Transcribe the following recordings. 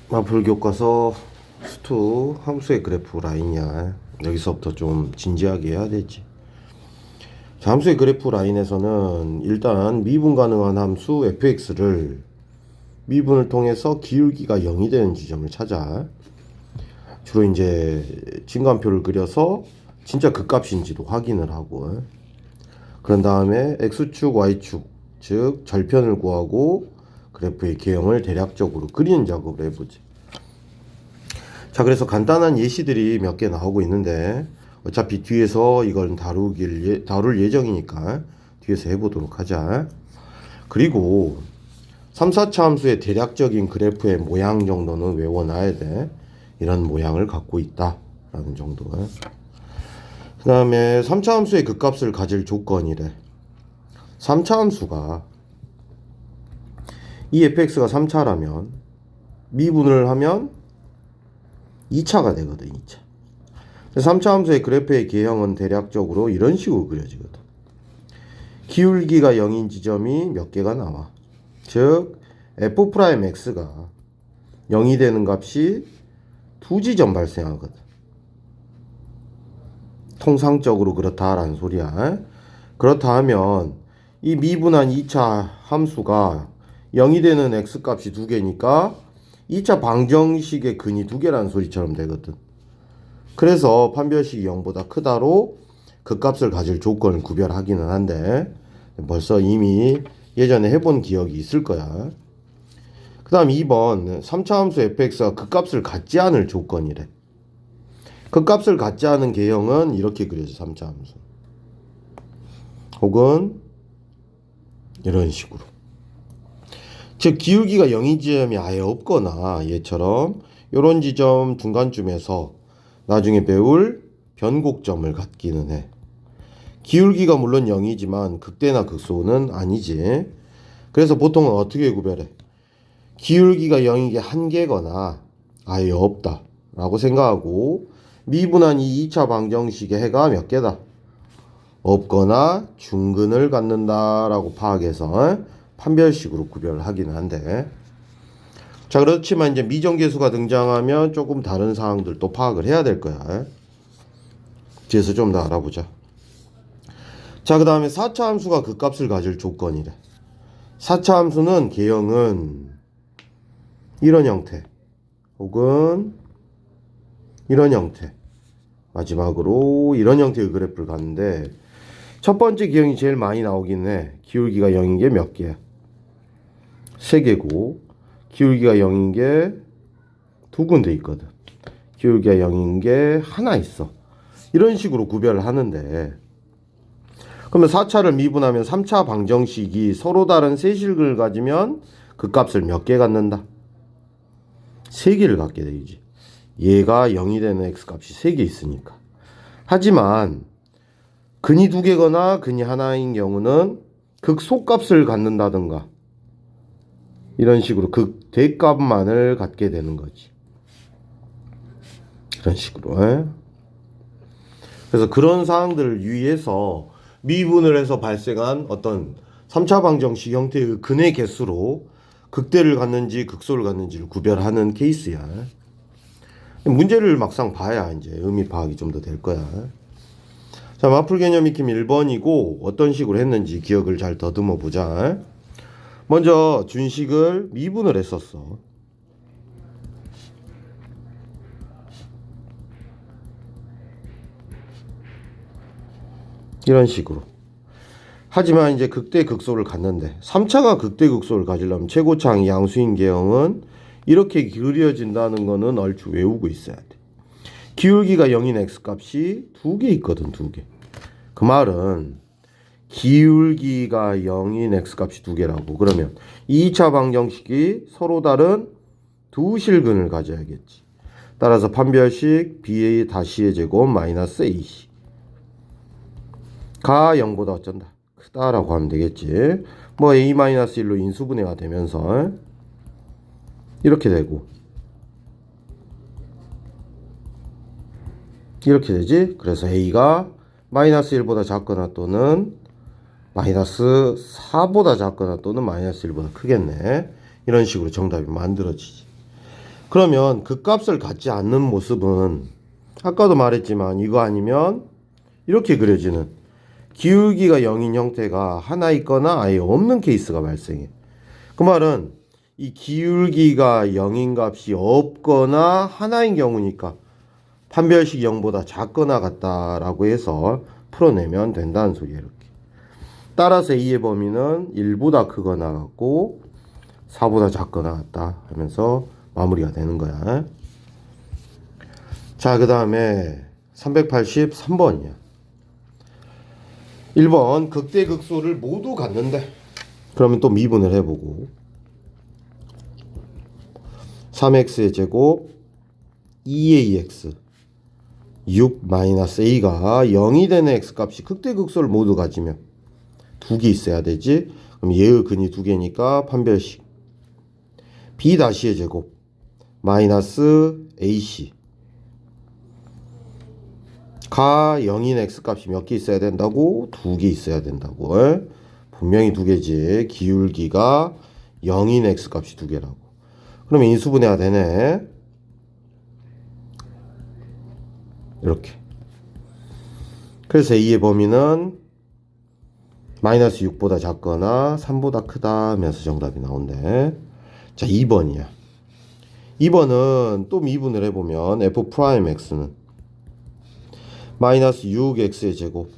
마플 교과서 수투 함수의 그래프 라인이야. 여기서부터 좀 진지하게 해야 되지. 자, 함수의 그래프 라인에서는 일단 미분 가능한 함수 fx를 미분을 통해서 기울기가 0이 되는 지점을 찾아. 주로 이제 진관표를 그려서 진짜 극값인지도 확인을 하고, 그런 다음에 x축, y축, 즉 절편을 구하고 그래프의 개형을 대략적으로 그리는 작업을 해보지. 자, 그래서 간단한 예시들이 몇 개 나오고 있는데 어차피 뒤에서 이걸 다룰 예정이니까 뒤에서 해보도록 하자. 그리고 3, 4차 함수의 대략적인 그래프의 모양 정도는 외워놔야 돼. 이런 모양을 갖고 있다 라는 정도. 그 다음에 3차 함수의 극값을 가질 조건이래. 3차 함수가 이 fx가 3차라면 미분을 하면 2차가 되거든. 2차. 3차 함수의 그래프의 개형은 대략적으로 이런 식으로 그려지거든. 기울기가 0인 지점이 몇 개가 나와. 즉 f'x가 0이 되는 값이 두 지점 발생하거든. 통상적으로 그렇다라는 소리야. 그렇다 하면 이 미분한 2차 함수가 0이 되는 x값이 두 개니까 2차 방정식의 근이 두 개라는 소리처럼 되거든. 그래서 판별식이 0보다 크다로 그 값을 가질 조건을 구별하기는 한데 벌써 이미 예전에 해본 기억이 있을 거야. 그 다음 2번 3차 함수 fx가 그 값을 갖지 않을 조건이래. 그 값을 갖지 않은 개형은 이렇게 그려져. 3차 함수 혹은 이런 식으로, 즉 기울기가 0인 지점이 아예 없거나 얘처럼 이런 지점 중간쯤에서 나중에 배울 변곡점을 갖기는 해. 기울기가 물론 0이지만 극대나 극소는 아니지. 그래서 보통은 어떻게 구별해? 기울기가 0인 게 한 개거나 아예 없다 라고 생각하고 미분한 이 2차 방정식의 해가 몇 개다? 없거나 중근을 갖는다 라고 파악해서 판별식으로 구별을 하기는 한데, 자, 그렇지만 이제 미정계수가 등장하면 조금 다른 사항들 또 파악을 해야 될 거야. 뒤에서 좀 더 알아보자. 자, 그 다음에 4차 함수가 그 값을 가질 조건이래. 4차 함수는 개형은 이런 형태 혹은 이런 형태, 마지막으로 이런 형태의 그래프를 갖는데 첫 번째 개형이 제일 많이 나오긴 해. 기울기가 0인 게 몇 개야? 3개고 기울기가 0인 게 두 군데 있거든. 기울기가 0인 게 하나 있어. 이런 식으로 구별을 하는데, 그러면 4차를 미분하면 3차 방정식이 서로 다른 세실근을 가지면 그 값을 몇 개 갖는다? 3개를 갖게 되지. 얘가 0이 되는 x값이 3개 있으니까. 하지만 근이 2개거나 근이 하나인 경우는 극소값을 갖는다든가 이런 식으로 극대값만을 갖게 되는 거지. 이런 식으로. 그래서 그런 사항들을 유의해서 미분을 해서 발생한 어떤 3차 방정식 형태의 근의 개수로 극대를 갖는지 극소를 갖는지를 구별하는 케이스야. 문제를 막상 봐야 이제 의미 파악이 좀 더 될 거야. 자, 마플 개념 익힘 1번이고 어떤 식으로 했는지 기억을 잘 더듬어 보자. 먼저 준식을 미분을 했었어. 이런 식으로. 하지만 이제 극대 극소를 갖는데 3차가 극대 극소를 가지려면 최고차항 양수인 개형은 이렇게 그려진다는 거는 얼추 외우고 있어야 돼. 기울기가 0인 x값이 2개 있거든. 2개. 그 말은 기울기가 0인 x값이 2개라고. 그러면 2차 방정식이 서로 다른 두 실근을 가져야겠지. 따라서 판별식 b-의 제곱 마이너스 ac 가 0보다 어쩐다 크다라고 하면 되겠지. 뭐 a-1로 인수분해가 되면서 이렇게 되고 이렇게 되지. 그래서 a가 마이너스 1보다 작거나 또는 마이너스 4보다 작거나 또는 마이너스 1보다 크겠네. 이런 식으로 정답이 만들어지지. 그러면 그 값을 갖지 않는 모습은 아까도 말했지만 이거 아니면 이렇게 그려지는 기울기가 0인 형태가 하나 있거나 아예 없는 케이스가 발생해. 그 말은 이 기울기가 0인 값이 없거나 하나인 경우니까 판별식 0보다 작거나 같다라고 해서 풀어내면 된다는 소리예요. 이렇게. 따라서 A의 범위는 1보다 크거나 같고 4보다 작거나 같다 하면서 마무리가 되는 거야. 자, 그 다음에 383번이야. 1번 극대극소를 모두 갖는데 그러면 또 미분을 해보고 3x의 제곱 2ax 6-a가 0이 되는 x값이 극대극소를 모두 가지면 두 개 있어야 되지. 그럼 얘의 근이 두 개니까 판별식 b-의 제곱 마이너스 ac 가 0인 x값이 몇 개 있어야 된다고? 두 개 있어야 된다고. 분명히 두 개지. 기울기가 0인 x값이 두 개라고. 그러면 인수분해가 되네. 이렇게. 그래서 a의 범위는 마이너스 6보다 작거나 3보다 크다 하면서 정답이 나온대. 자, 2번이야. 2번은 또 미분을 해보면 f'x는 마이너스 6x의 제곱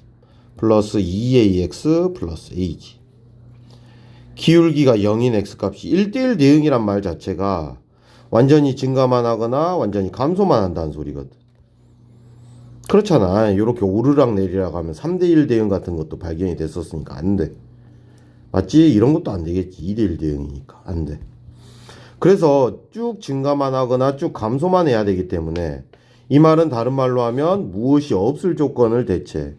플러스 2ax 플러스 a지. 기울기가 0인 x값이 1대1 대응이란 말 자체가 완전히 증가만 하거나 완전히 감소만 한다는 소리거든. 그렇잖아. 이렇게 오르락 내리락 하면 3대1 대응 같은 것도 발견이 됐었으니까 안 돼. 맞지? 이런 것도 안 되겠지. 2대1 대응이니까 안 돼. 그래서 쭉 증가만 하거나 쭉 감소만 해야 되기 때문에 이 말은 다른 말로 하면 무엇이 없을 조건을 대체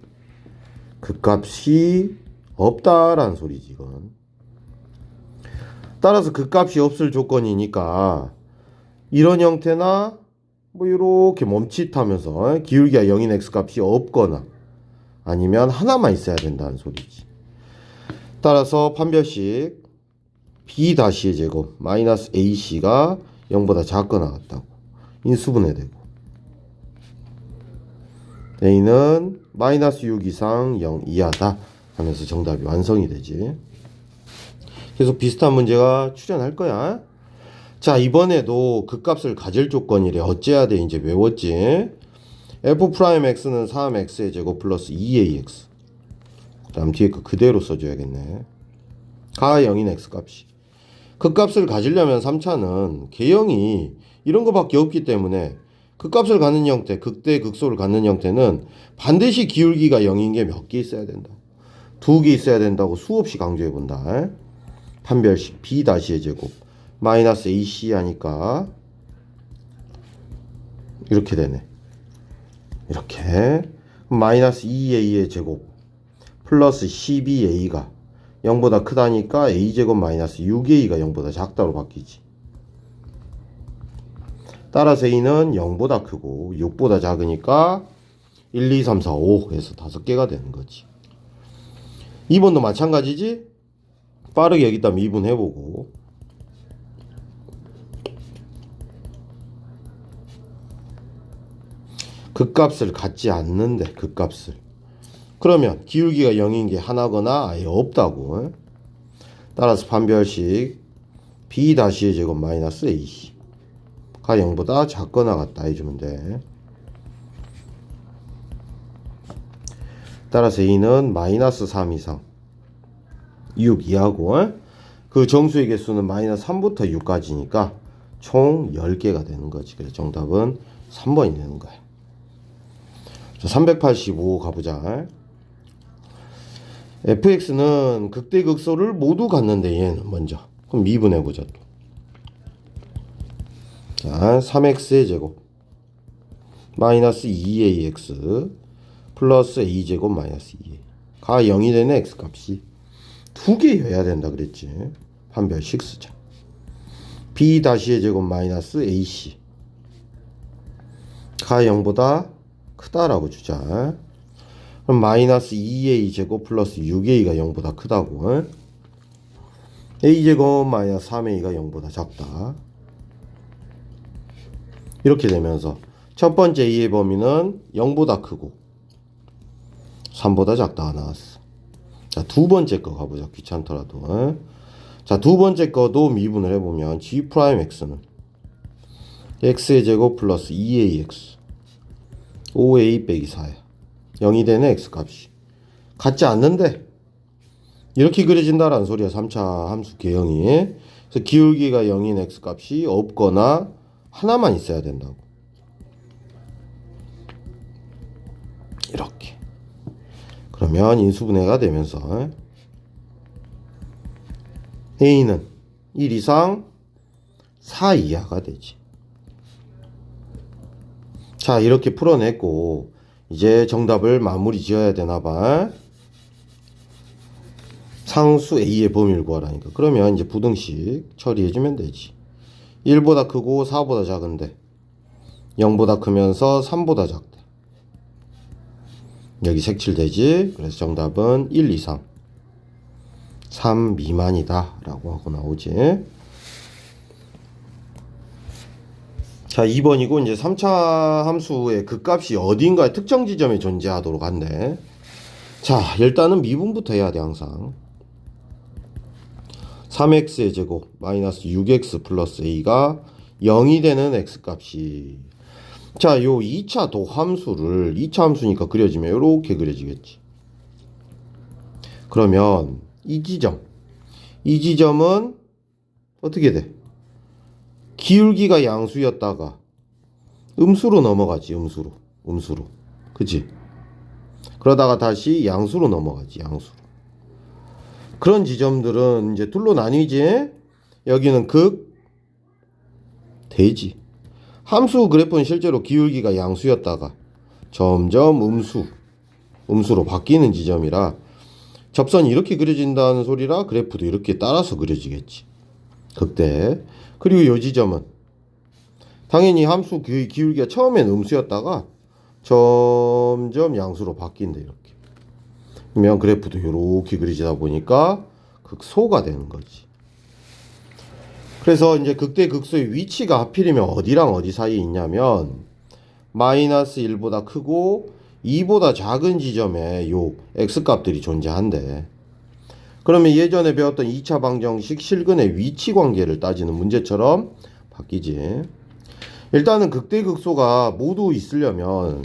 그 값이 없다라는 소리지 이건. 따라서 그 값이 없을 조건이니까 이런 형태나 뭐 이렇게 멈칫하면서 기울기가 0인 x값이 없거나 아니면 하나만 있어야 된다는 소리지. 따라서 판별식 b-의 제곱 마이너스 ac가 0보다 작거나 같다고 인수분해되고 a는 마이너스 6 이상 0 이하다 하면서 정답이 완성이 되지. 계속 비슷한 문제가 출현할 거야. 자, 이번에도 그 값을 가질 조건이래. 어째야 돼? 이제 외웠지. f'x는 3x의 제곱 플러스 2ax. 그 다음 뒤에 거 그대로 써줘야겠네. 가 0인 x값이. 그 값을 가지려면 3차는 개형이 이런 거밖에 없기 때문에 그 값을 갖는 형태, 극대 극소를 갖는 형태는 반드시 기울기가 0인 게 몇 개 있어야 된다. 두 개 있어야 된다고 수없이 강조해 본다. 판별식 b-의 제곱 마이너스 ac 하니까 이렇게 되네. 이렇게 마이너스 2a의 제곱 플러스 12a가 0보다 크다니까 a제곱 마이너스 6a가 0보다 작다로 바뀌지. 따라서 a는 0보다 크고 6보다 작으니까 1, 2, 3, 4, 5 해서 5개가 되는 거지. 2번도 마찬가지지? 빠르게 여기다 미분해보고 그 값을 갖지 않는데 그 값을 그러면 기울기가 0인 게 하나거나 아예 없다고. 따라서 판별식 b-의 제곱 마이너스 ac 가 0보다 작거나 같다 해주면 돼. 따라서 a는 마이너스 3 이상 6 이하고 그 정수의 개수는 마이너스 3부터 6까지니까 총 10개가 되는 거지. 그래서 정답은 3번이 되는 거야. 자, 385 가보자. fx는 극대극소를 모두 갖는데 얘는 먼저 그럼 미분해보자 또. 자, 3x의 제곱 마이너스 2ax 플러스 a제곱 마이너스 2a 가 0이 되는 x값이 두 개여야 된다 그랬지. 판별식 쓰자. b-의 제곱 마이너스 ac 가 0보다 크다라고 주자. 그럼 마이너스 2a 제곱 플러스 6a가 0보다 크다고. a 제곱 마이너스 3a가 0보다 작다. 이렇게 되면서 첫 번째 A의 범위는 0보다 크고 3보다 작다가 나왔어. 자, 두 번째 거 가보자. 귀찮더라도. 자, 두 번째 거도 미분을 해보면 G'X는 X의 제곱 플러스 2AX 5A 빼기 4야. 0이 되는 X값이 같지 않는데 이렇게 그려진다라는 소리야. 3차 함수 개형이. 그래서 기울기가 0인 X값이 없거나 하나만 있어야 된다고. 이렇게. 그러면 인수분해가 되면서 A는 1 이상 4 이하가 되지. 자, 이렇게 풀어냈고 이제 정답을 마무리 지어야 되나봐. 상수 A의 범위를 구하라니까. 그러면 이제 부등식 처리해주면 되지. 1보다 크고 4보다 작은데 0보다 크면서 3보다 작대. 여기 색칠되지. 그래서 정답은 1 이상 3 미만이다 라고 하고 나오지. 자, 2번이고 이제 3차 함수의 극값이 어딘가에 특정 지점에 존재하도록 한대. 자, 일단은 미분부터 해야 돼. 항상 3x의 제곱 마이너스 6x 플러스 a가 0이 되는 x값이, 자, 요 2차 도함수를 2차 함수니까 그려지면 이렇게 그려지겠지. 그러면 이 지점은 어떻게 돼? 기울기가 양수였다가 음수로 넘어가지. 음수로 그치? 그러다가 다시 양수로 넘어가지. 양수로. 그런 지점들은 이제 둘로 나뉘지. 여기는 극, 대지. 함수 그래프는 실제로 기울기가 양수였다가 점점 음수로 바뀌는 지점이라 접선이 이렇게 그려진다는 소리라 그래프도 이렇게 따라서 그려지겠지. 극대. 그리고 이 지점은 당연히 함수 기울기가 처음엔 음수였다가 점점 양수로 바뀐다. 이렇게. 그러면 그래프도 이렇게 그려지다 보니까 극소가 되는 거지. 그래서 이제 극대 극소의 위치가 하필이면 어디랑 어디 사이에 있냐면 마이너스 1보다 크고 2보다 작은 지점에 요 x값들이 존재한대. 그러면 예전에 배웠던 2차 방정식 실근의 위치 관계를 따지는 문제처럼 바뀌지. 일단은 극대 극소가 모두 있으려면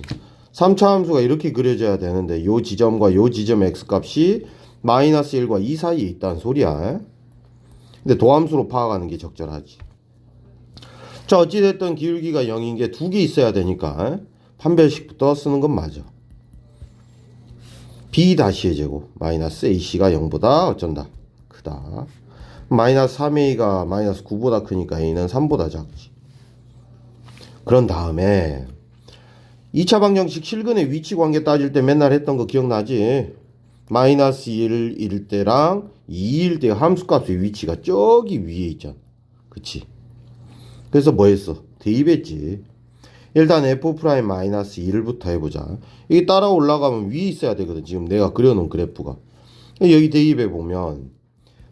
3차 함수가 이렇게 그려져야 되는데 요 지점과 요 지점의 x값이 마이너스 1과 2 사이에 있다는 소리야. 근데 도함수로 파악하는 게 적절하지. 자, 어찌됐든 기울기가 0인 게 두 개 있어야 되니까 판별식부터 쓰는 건 맞아. B-의 제곱 마이너스 AC가 0보다 어쩐다 크다. 마이너스 3A가 마이너스 9보다 크니까 A는 3보다 작지. 그런 다음에 2차 방정식 실근의 위치 관계 따질 때 맨날 했던 거 기억나지? 마이너스 1일 때랑 2일 때 함수값의 위치가 저기 위에 있잖아. 그치? 그래서 뭐 했어? 대입했지. 일단 f' 마이너스 1부터 해보자. 이게 따라 올라가면 위에 있어야 되거든. 지금 내가 그려놓은 그래프가. 여기 대입해보면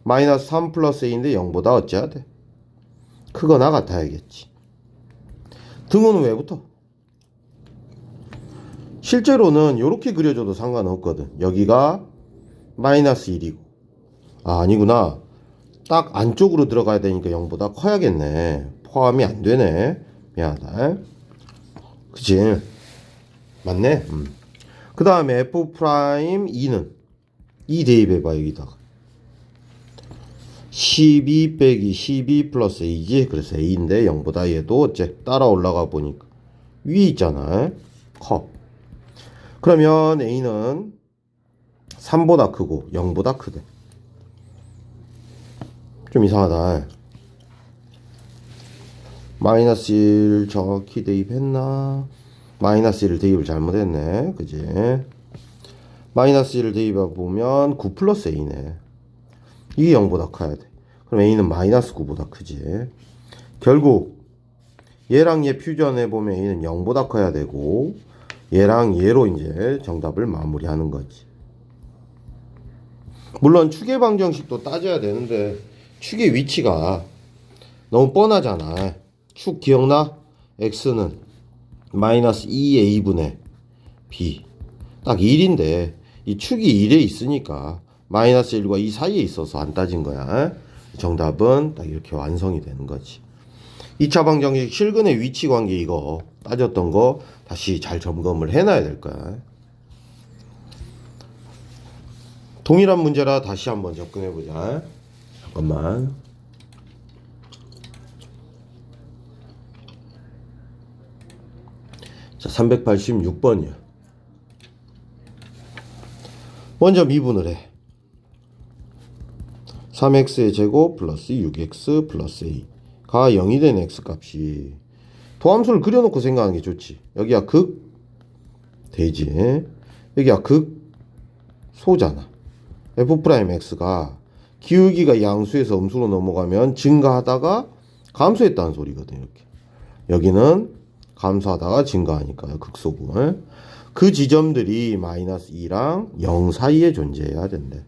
마이너스 3 플러스 a인데 0보다 어찌해야 돼? 크거나 같아야겠지. 등호는 왜 붙어? 실제로는 이렇게 그려줘도 상관없거든. 여기가 마이너스 1이고 아니구나. 딱 안쪽으로 들어가야 되니까 0보다 커야겠네. 포함이 안 되네. 미안하다. 그치? 맞네. 그 다음에 f'2는 2 대입해봐. 여기다가 12 빼기 12 플러스 a지. 그래서 a인데 0보다 얘도 어째 따라 올라가 보니까 위에 있잖아. 커. 그러면 a는 3보다 크고 0보다 크대. 좀 이상하다. 마이너스 1 정확히 대입했나? 마이너스 1을 대입을 잘못했네. 그지? 마이너스 1을 대입해보면 9 플러스 a네. 이게 0보다 커야 돼. 그럼 a는 마이너스 9보다 크지. 결국 얘랑 얘 퓨전해보면 a는 0보다 커야 되고 얘랑 얘로 이제 정답을 마무리하는 거지. 물론 축의 방정식도 따져야 되는데 축의 위치가 너무 뻔하잖아. 축 기억나? x는 마이너스 2a분의 b 딱 1인데 이 축이 1에 있으니까 마이너스 1과 2 사이에 있어서 안 따진 거야. 정답은 딱 이렇게 완성이 되는 거지. 2차 방정식 실근의 위치 관계 이거 따졌던 거 다시 잘 점검을 해놔야 될 거야. 동일한 문제라 다시 한번 접근해 보자. 잠깐만. 자, 386번이야. 먼저 미분을 해. 3x의 제곱 플러스 6x 플러스 a가 0이 된 x값이 도함수를 그려놓고 생각하는 게 좋지. 여기가 극 대지, 여기가 극 소잖아. f'x가 기울기가 양수에서 음수로 넘어가면 증가하다가 감소했다는 소리거든. 이렇게 여기는 감소하다가 증가하니까요. 극소구. 그 지점들이 마이너스 2랑 0 사이에 존재해야 된대.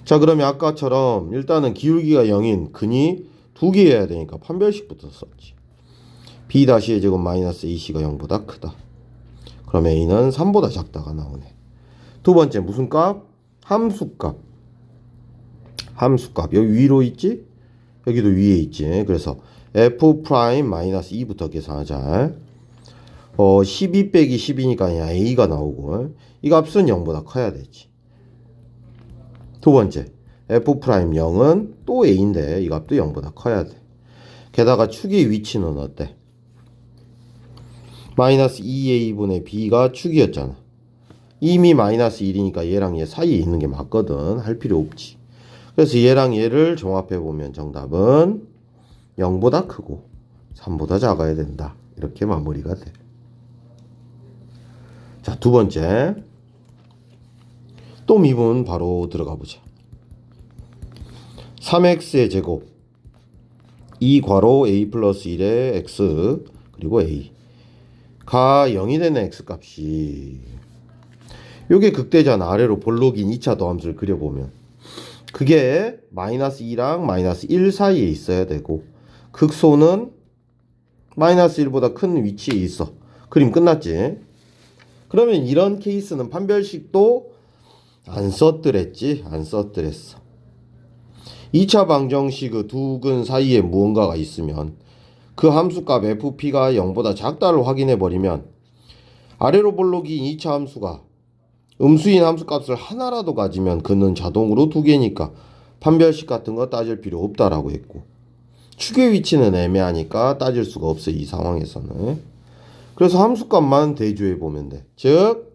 자, 그러면 아까처럼 일단은 기울기가 0인 근이 2개여야 되니까 판별식부터 썼지. b-의 제곱 마이너스 ac가 0보다 크다. 그럼 a는 3보다 작다가 나오네. 두 번째 무슨 값? 함수값. 함수값 여기 위로 있지? 여기도 위에 있지. 그래서 f'-2부터 계산하자. 12 빼기 10이니까 그냥 a가 나오고 이 값은 0보다 커야 되지. 두 번째 f'0은 또 a인데 이 값도 0보다 커야 돼. 게다가 축의 위치는 어때? 마이너스 2a분의 b가 축이었잖아. 이미 마이너스 1이니까 얘랑 얘 사이에 있는 게 맞거든. 할 필요 없지. 그래서 얘랑 얘를 종합해보면 정답은 0보다 크고 3보다 작아야 된다. 이렇게 마무리가 돼. 자, 두 번째 또 미분 바로 들어가 보자. 3x의 제곱 2 괄호 a 플러스 1의 x 그리고 a가 0이 되는 x값이 요게 극대잖아. 아래로 볼록인 2차 도함수를 그려보면 그게 마이너스 2랑 마이너스 1 사이에 있어야 되고 극소는 마이너스 1보다 큰 위치에 있어. 그림 끝났지? 그러면 이런 케이스는 판별식도 안 썼더랬지? 안 썼더랬어. 2차 방정식 그 두 근 사이에 무언가가 있으면 그 함수값 fp가 0보다 작다를 확인해 버리면 아래로 볼록인 2차 함수가 음수인 함수값을 하나라도 가지면 그는 자동으로 2개니까 판별식 같은 거 따질 필요 없다라고 했고 축의 위치는 애매하니까 따질 수가 없어. 이 상황에서는. 그래서 함수값만 대조해 보면 돼. 즉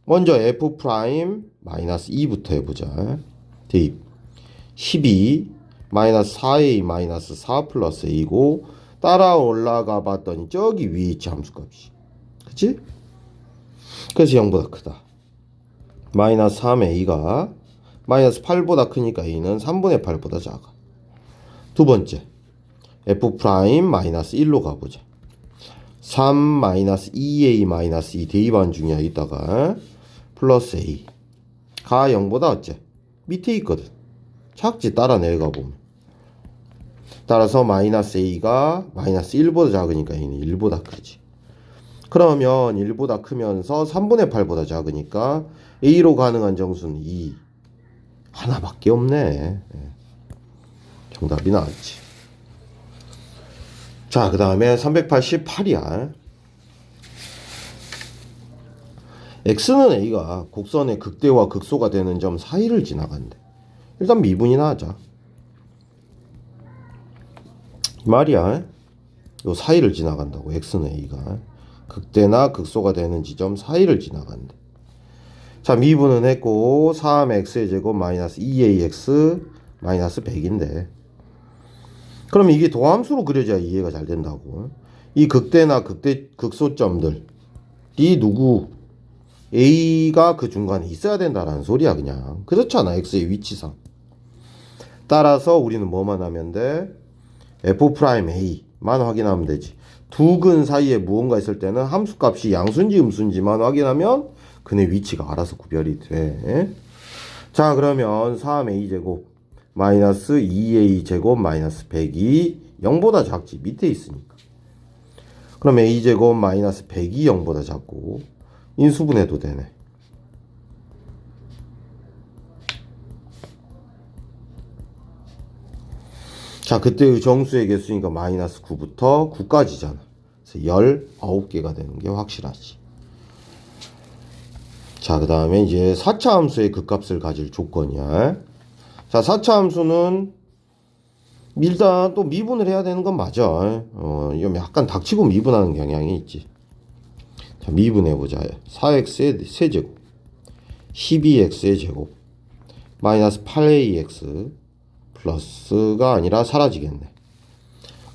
먼저 f'-2부터 해보자. 대입 12 마이너스 4a 4 플러스 a고 따라 올라가 봤더니 저기 위에 있지 함수값이. 그치? 그래서 0보다 크다. 마이너스 3a가 마이너스 8보다 크니까 a는 3분의 8보다 작아. 두 번째 f'-1로 가보자. 3 마이너스 2a 2 대입한 중이야. 이따가 플러스 a가 0보다 어째? 밑에 있거든. 작지. 따라 내려가 보면. 따라서 마이너스 a가 마이너스 1보다 작으니까 a는 1보다 크지. 그러면 1보다 크면서 3분의 8보다 작으니까 a로 가능한 정수는 2. 하나밖에 없네. 정답이 나왔지. 자, 그 다음에 388이야. x는 a가 곡선의 극대와 극소가 되는 점 사이를 지나간대. 일단 미분이나 하자. 말이야. 요 사이를 지나간다고. x는 a가 극대나 극소가 되는 지점 사이를 지나간대. 자, 미분은 했고 3x의 제곱 마이너스 2ax 마이너스 100인데 그럼 이게 도함수로 그려져야 이해가 잘 된다고. 이 극대나 극소점들이 누구? a가 그 중간에 있어야 된다라는 소리야. 그냥 그렇잖아. x의 위치상. 따라서 우리는 뭐만 하면 돼? f'a만 확인하면 되지. 두 근 사이에 무언가 있을 때는 함수값이 양수인지 음수인지만 확인하면 그네 위치가 알아서 구별이 돼. 자, 그러면 3a제곱 마이너스 2a제곱 마이너스 100이 0보다 작지. 밑에 있으니까. 그럼 a제곱 마이너스 100이 0보다 작고 인수분해도 되네. 자, 그때의 정수의 개수니까 마이너스 9부터 9까지잖아. 그래서 19개가 되는 게 확실하지. 자, 그 다음에 이제 4차 함수의 극값을 가질 조건이야. 자, 4차 함수는 일단 또 미분을 해야 되는 건 맞아. 이거 약간 닥치고 미분하는 경향이 있지. 자, 미분해보자. 4x의 세제곱, 12x의 제곱, 마이너스 8ax 플러스가 아니라 사라지겠네.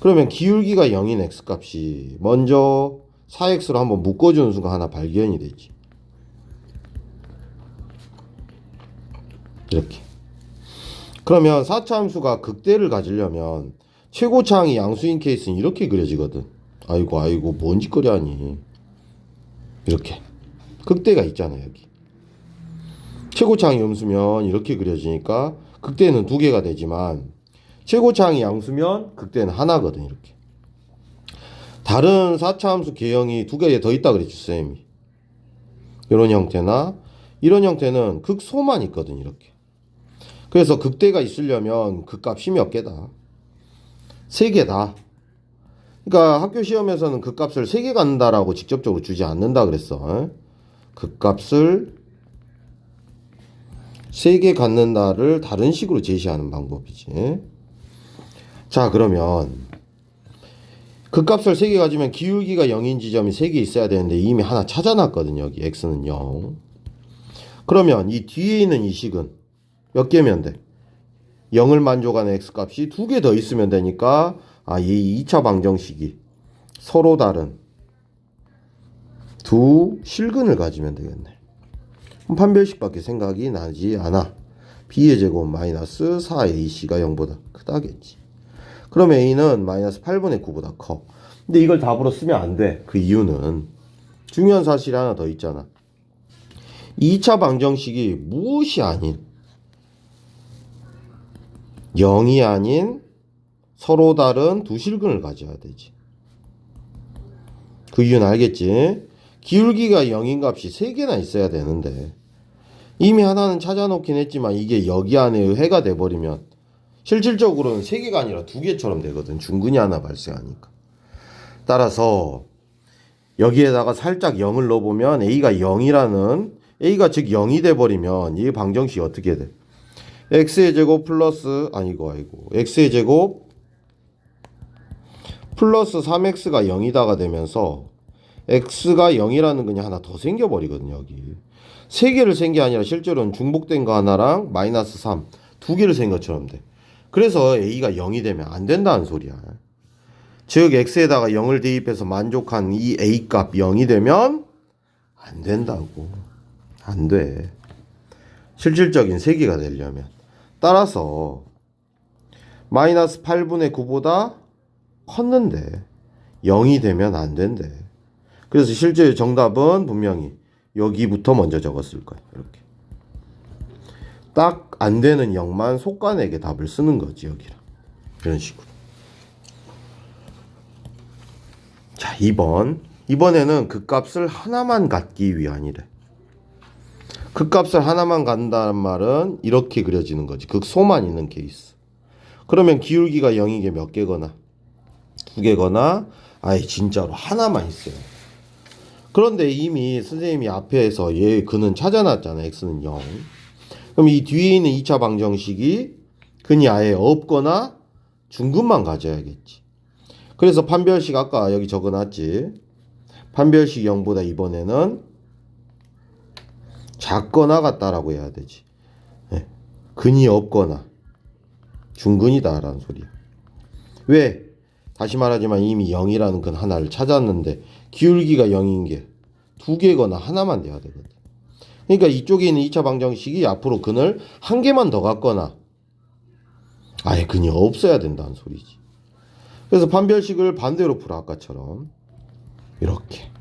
그러면 기울기가 0인 x값이 먼저 4x로 한번 묶어주는 순간 하나 발견이 되지. 이렇게. 그러면 4차 함수가 극대를 가지려면 최고차항이 양수인 케이스는 이렇게 그려지거든. 아이고 뭔 짓거리 하니. 이렇게 극대가 있잖아. 여기 최고차항이 음수면 이렇게 그려지니까 극대는 두 개가 되지만 최고차항이 양수면 극대는 하나거든. 이렇게. 다른 4차 함수 개형이 두 개 더 있다 그랬지 쌤이. 이런 형태나 이런 형태는 극소만 있거든. 이렇게. 그래서 극대가 있으려면 극값이 몇 개다? 3개다. 그러니까 학교 시험에서는 극값을 3개 갖는다라고 직접적으로 주지 않는다 그랬어. 극값을 3개 갖는다를 다른 식으로 제시하는 방법이지. 자, 그러면 극값을 3개 가지면 기울기가 0인 지점이 3개 있어야 되는데 이미 하나 찾아놨거든요. 여기 x는 0. 그러면 이 뒤에 있는 이 식은 몇 개면 돼? 0을 만족하는 x값이 2개 더 있으면 되니까 이 2차 방정식이 서로 다른 두 실근을 가지면 되겠네. 판별식밖에 생각이 나지 않아. b의 제곱 마이너스 4ac가 0보다 크다겠지. 그럼 a는 마이너스 8분의 9보다 커. 근데 이걸 답으로 쓰면 안 돼. 그 이유는 중요한 사실이 하나 더 있잖아. 2차 방정식이 무엇이 아닌 0이 아닌 서로 다른 두 실근을 가져야 되지. 그 이유는 알겠지? 기울기가 0인 값이 3개나 있어야 되는데 이미 하나는 찾아놓긴 했지만 이게 여기 안에 해가 돼버리면 실질적으로는 3개가 아니라 2개처럼 되거든. 중근이 하나 발생하니까. 따라서 여기에다가 살짝 0을 넣어보면 a가 0이라는 a가 즉 0이 돼버리면 이 방정식이 어떻게 돼? x의 제곱 플러스 x의 제곱 플러스 3x가 0이다가 되면서 x가 0이라는 그냥 하나 더 생겨버리거든요. 여기 3개를 생긴 게 아니라 실제로는 중복된 거 하나랑 마이너스 3 2개를 생긴 것처럼 돼. 그래서 a가 0이 되면 안 된다는 소리야. 즉 x에다가 0을 대입해서 만족한 이 a 값 0이 되면 안 된다고. 안 돼. 실질적인 세기가 되려면. 따라서 마이너스 8분의 9보다 컸는데 0이 되면 안 된대. 그래서 실제 정답은 분명히 여기부터 먼저 적었을 거야. 이렇게. 딱 안 되는 0만 속간에게 답을 쓰는 거지, 여기랑. 이런 식으로. 자, 2번. 이번에는 극값을 하나만 갖기 위한이래. 극값을 하나만 갖는다는 말은 이렇게 그려지는 거지. 극소만 있는 케이스. 그러면 기울기가 0인 게 몇 개거나 2개거나 아예 진짜로 하나만 있어요. 그런데 이미 선생님이 앞에서 그는 찾아놨잖아. x는 0. 그럼 이 뒤에 있는 2차 방정식이 근이 아예 없거나 중근만 가져야겠지. 그래서 판별식 아까 여기 적어놨지. 판별식 0보다 이번에는 작거나 같다라고 해야 되지. 네. 근이 없거나 중근이다라는 소리야. 왜? 다시 말하지만 이미 0이라는 근 하나를 찾았는데 기울기가 0인 게 2개거나 하나만 돼야 되거든. 그러니까 이쪽에 있는 2차 방정식이 앞으로 근을 한 개만 더 갖거나 아예 근이 없어야 된다는 소리지. 그래서 판별식을 반대로 풀어. 아까처럼 이렇게.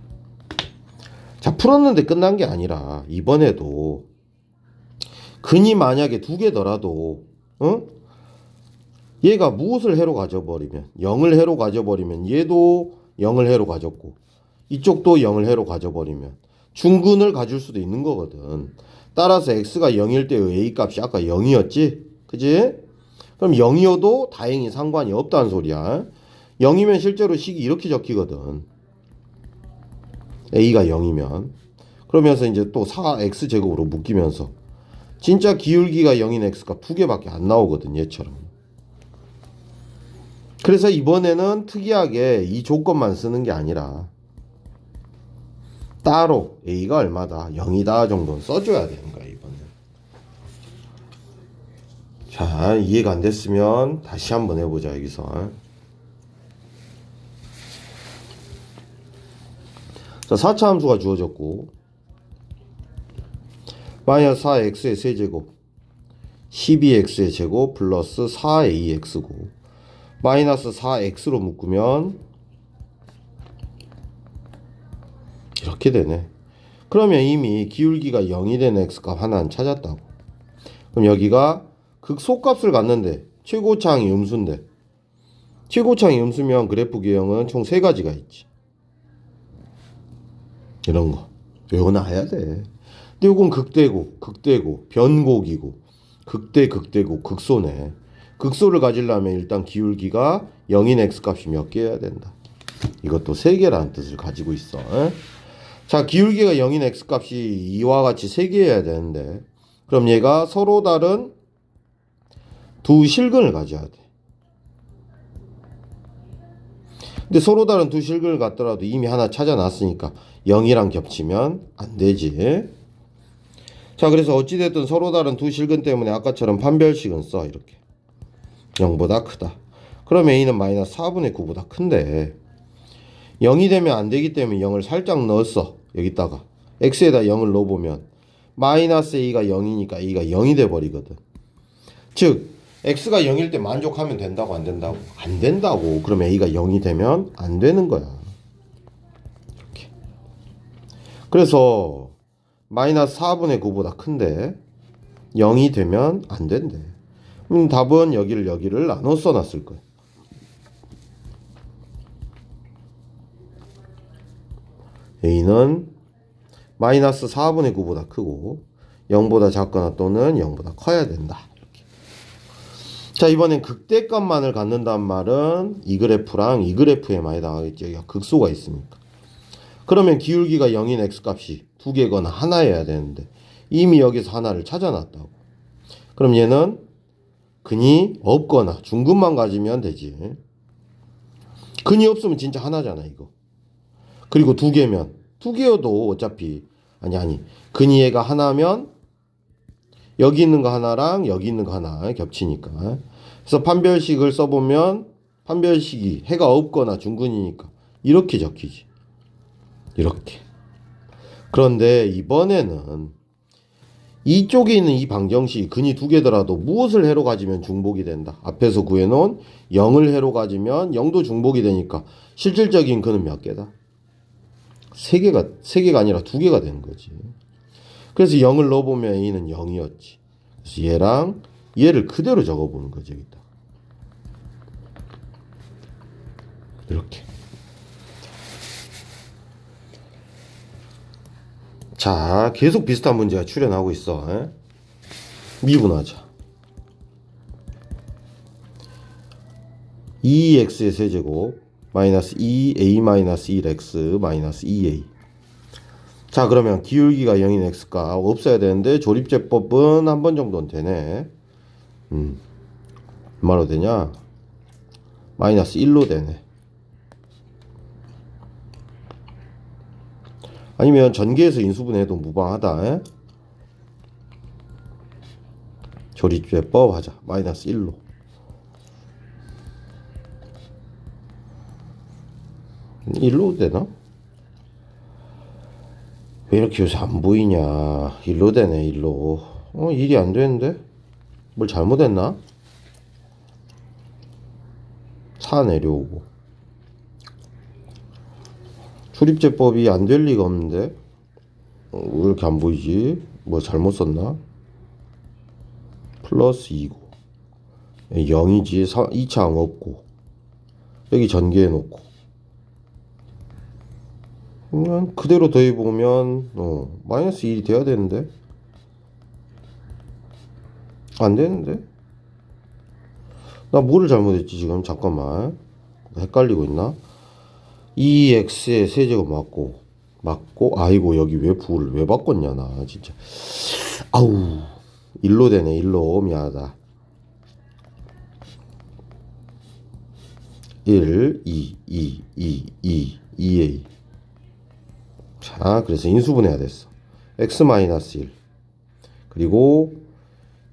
자, 풀었는데 끝난 게 아니라 이번에도 근이 만약에 2개더라도 얘가 무엇을 해로 가져버리면 0을 해로 가져버리면 얘도 0을 해로 가졌고 이쪽도 0을 해로 가져버리면 중근을 가질 수도 있는 거거든. 따라서 x가 0일 때의 a 값이 아까 0이었지? 그지? 그럼 0이어도 다행히 상관이 없다는 소리야. 0이면 실제로 식이 이렇게 적히거든. a가 0이면. 그러면서 이제 또 4x제곱으로 묶이면서 진짜 기울기가 0인 x값 2개밖에 안 나오거든, 얘처럼. 그래서 이번에는 특이하게 이 조건만 쓰는 게 아니라 따로 a가 얼마다 0이다 정도는 써줘야 되는 거야 이번에. 자, 이해가 안 됐으면 다시 한번 해보자. 여기서 자, 4차 함수가 주어졌고 마이너스 4x의 세제곱 12x의 제곱 플러스 4ax고 마이너스 4x로 묶으면 이렇게 되네. 그러면 이미 기울기가 0이 되는 x값 하나는 찾았다고. 그럼 여기가 극소값을 갖는데 최고차항이 음수인데 최고차항이 음수면 그래프 유형은 총 3가지가 있지. 이런 거 외워놔야 돼. 근데 이건 극대고 변곡이고 극대고 극소네. 극소를 가지려면 일단 기울기가 0인 x값이 몇 개여야 된다. 이것도 3개라는 뜻을 가지고 있어. 자, 기울기가 0인 x값이 이와 같이 3개여야 되는데 그럼 얘가 서로 다른 두 실근을 가져야 돼. 근데 서로 다른 두 실근을 갖더라도 이미 하나 찾아놨으니까 0이랑 겹치면 안 되지. 자, 그래서 어찌됐든 서로 다른 두 실근 때문에 아까처럼 판별식은 써. 이렇게 0보다 크다. 그럼 a는 마이너스 4분의 9보다 큰데 0이 되면 안 되기 때문에 0을 살짝 넣었어. 여기다가 x에다 0을 넣어보면 마이너스 a가 0이니까 a가 0이 돼버리거든. 즉 x가 0일 때 만족하면 된다고 안 된다고? 안 된다고. 그럼 a가 0이 되면 안 되는 거야. 이렇게. 그래서 마이너스 4분의 9보다 큰데 0이 되면 안 된대. 답은 여기를 나눠 써놨을 거야. a는 마이너스 4분의 9보다 크고 0보다 작거나 또는 0보다 커야 된다. 이렇게. 자, 이번엔 극대값만을 갖는다는 말은 이 그래프랑 이 그래프에 많이 나가겠죠. 극소가 있으니까. 그러면 기울기가 0인 x값이 2개거나 하나여야 되는데 이미 여기서 하나를 찾아놨다고. 그럼 얘는 근이 없거나 중근만 가지면 되지. 근이 없으면 진짜 하나잖아 이거. 그리고 2개면 2개여도 어차피 아니 근이 얘가 하나면 여기 있는 거 하나랑 여기 있는 거 하나 겹치니까. 그래서 판별식을 써보면 판별식이 해가 없거나 중근이니까 이렇게 적히지. 이렇게. 그런데 이번에는 이쪽에 있는 이 방정식이 근이 2개더라도 무엇을 해로 가지면 중복이 된다. 앞에서 구해놓은 0을 해로 가지면 0도 중복이 되니까 실질적인 근은 몇 개다? 3개가 아니라 2개가 되는 거지. 그래서 0을 넣어보면 a는 0이었지. 그래서 얘랑 얘를 그대로 적어보는 거지. 여기다. 이렇게. 자, 계속 비슷한 문제가 출현하고 있어. 미분하자. 2x의 세제곱 마이너스 2a 마이너스 1x 마이너스 2a. 자, 그러면 기울기가 0인 x가 없어야 되는데 조립제법은 한 번 정도는 되네. 얼마로 되냐? 마이너스 1로 되네. 아니면 전개해서 인수분해도 무방하다. 조립제법 하자. 마이너스 1로. 일로 되나? 왜 이렇게 요새 안 보이냐? 일로 되네. 일로. 일이 안 되는데? 뭘 잘못했나? 4 내려오고. 조립제법이 안 될 리가 없는데? 왜 이렇게 안 보이지? 뭐 잘못 썼나? 플러스 2고 0이지. 2차항 없고 여기 전개해 놓고 그러면 그대로 더해보면 마이너스 1이 돼야 되는데 안 되는데? 나 뭐를 잘못했지 지금? 잠깐만. 헷갈리고 있나? 2x의 세제곱 맞고 아이고 여기 왜 부를 왜 바꿨냐 나 진짜. 아우 1로 되네. 1로 미안하다. 1 2a. 자 그래서 인수분해야 됐어. x-1 그리고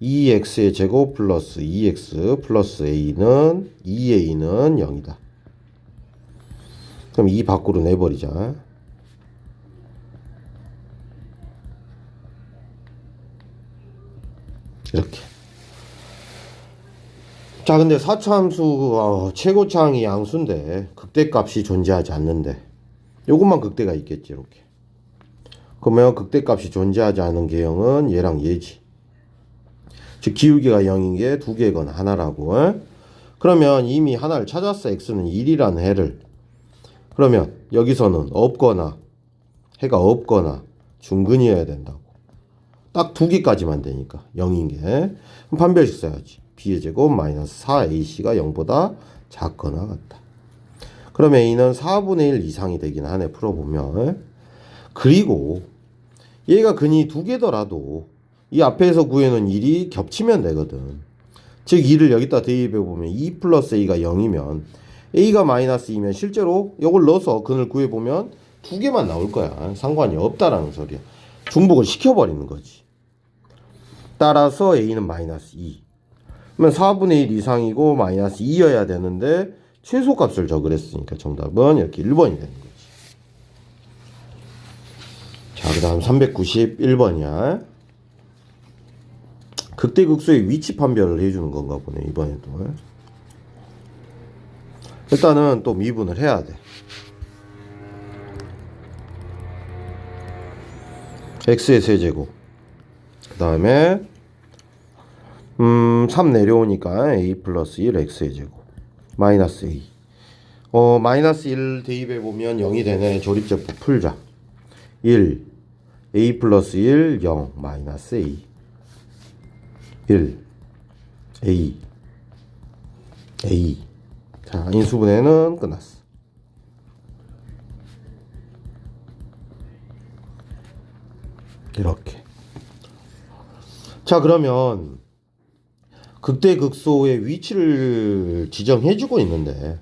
2x의 제곱 플러스 2x 플러스 a는 2a는 0이다. 그럼 2 밖으로 내버리자. 이렇게. 자 근데 4차 함수 최고차항이 양수인데 극대값이 존재하지 않는데 요것만 극대가 있겠지. 이렇게. 그러면 극대값이 존재하지 않은 개형은 얘랑 얘지. 즉 기울기가 0인 게 두 개거나 하나라고. 그러면 이미 하나를 찾았어. x는 1이라는 해를. 그러면 여기서는 없거나 해가 없거나 중근이어야 된다고. 딱 두 개까지만 되니까 0인 게. 그럼 판별식 써야지. b의 제곱 마이너스 4ac가 0보다 작거나 같다. 그럼 a는 4분의 1 이상이 되긴 하네. 풀어보면. 그리고 얘가 근이 두 개더라도 이 앞에서 구해놓은 1이 겹치면 되거든. 즉 2를 여기다 대입해보면 2 플러스 a가 0이면 a가 마이너스 2면 실제로 이걸 넣어서 근을 구해보면 두 개만 나올 거야. 상관이 없다라는 소리야. 중복을 시켜버리는 거지. 따라서 a는 마이너스 2. 그러면 4분의 1 이상이고 마이너스 2여야 되는데 최소값을 적으랬으니까 정답은 이렇게 1번이 되는 거지. 자, 그 다음 391번이야. 극대극소의 위치 판별을 해주는 건가 보네, 이번에도. 일단은 또 미분을 해야 돼. x의 세제곱. 그 다음에 3 내려오니까 a 플러스 1 x의 제곱 마이너스 a. 마이너스 1 대입해보면 0이 되네. 조립제법 풀자. 1 a 플러스 1 0 마이너스 a 1 a. 자 인수분해는 끝났어. 이렇게. 자 그러면 극대극소의 위치를 지정해주고 있는데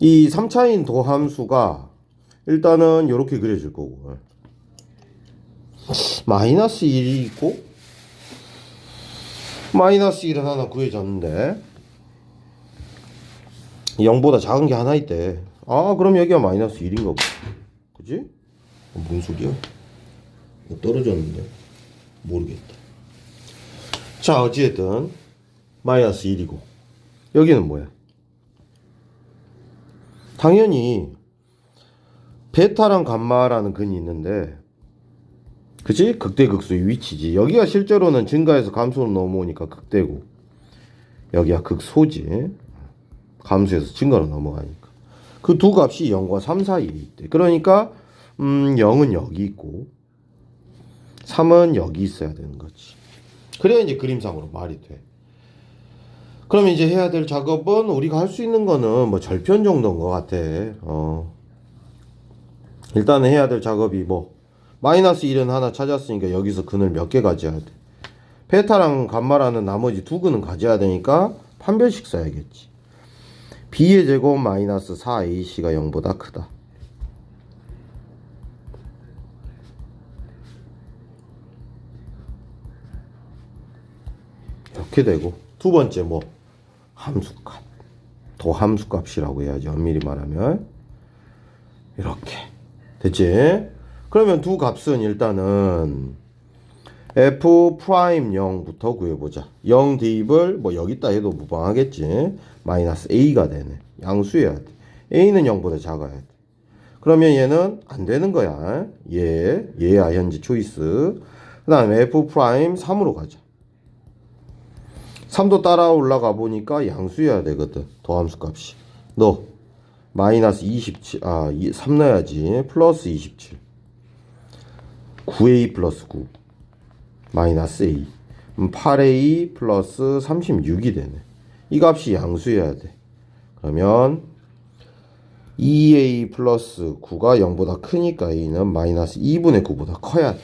이 3차인 도함수가 일단은 이렇게 그려질 거고 마이너스 1이 있고 마이너스 1은 하나 구해졌는데 0보다 작은 게 하나 있대. 아 그럼 여기가 마이너스 1인가 보다. 그치? 뭔 소리야? 떨어졌는데 모르겠다. 자 어찌됐든 마이너스 1이고 여기는 뭐야? 당연히 베타랑 감마라는 근이 있는데 그치? 극대극소의 위치지. 여기가 실제로는 증가해서 감소로 넘어오니까 극대고 여기가 극소지. 감소해서 증가로 넘어가니까 그 두 값이 0과 3 사이에 있대. 그러니까 0은 여기 있고 3은 여기 있어야 되는 거지. 그래야 이제 그림상으로 말이 돼. 그러면 이제 해야 될 작업은 우리가 할 수 있는 거는 뭐 절편 정도인 것 같아. 일단은 해야 될 작업이 뭐 마이너스 1은 하나 찾았으니까 여기서 근을 몇 개 가져야 돼. 베타랑 감마라는 나머지 두 근은 가져야 되니까 판별식 써야겠지. b의 제곱 마이너스 4ac가 0보다 크다. 이렇게 되고 두 번째 뭐 함수값 도함수값이라고 해야지 엄밀히 말하면. 이렇게 됐지? 그러면 두 값은 일단은 f'0부터 구해보자. 0 대입을 뭐 여기다 해도 무방하겠지. 마이너스 a가 되네. 양수해야 돼. a는 0보다 작아야 돼. 그러면 얘는 안 되는 거야. 얘야 현재 초이스. 그 다음에 f'3으로 가자. 3도 따라 올라가 보니까 양수해야 되거든. 도함수 값이. 너 마이너스 27, 3 넣어야지. 플러스 27. 9a 플러스 9. 마이너스 a. 8a 플러스 36이 되네. 이 값이 양수여야 돼. 그러면 2a 플러스 9가 0보다 크니까 a는 마이너스 2분의 9보다 커야 돼.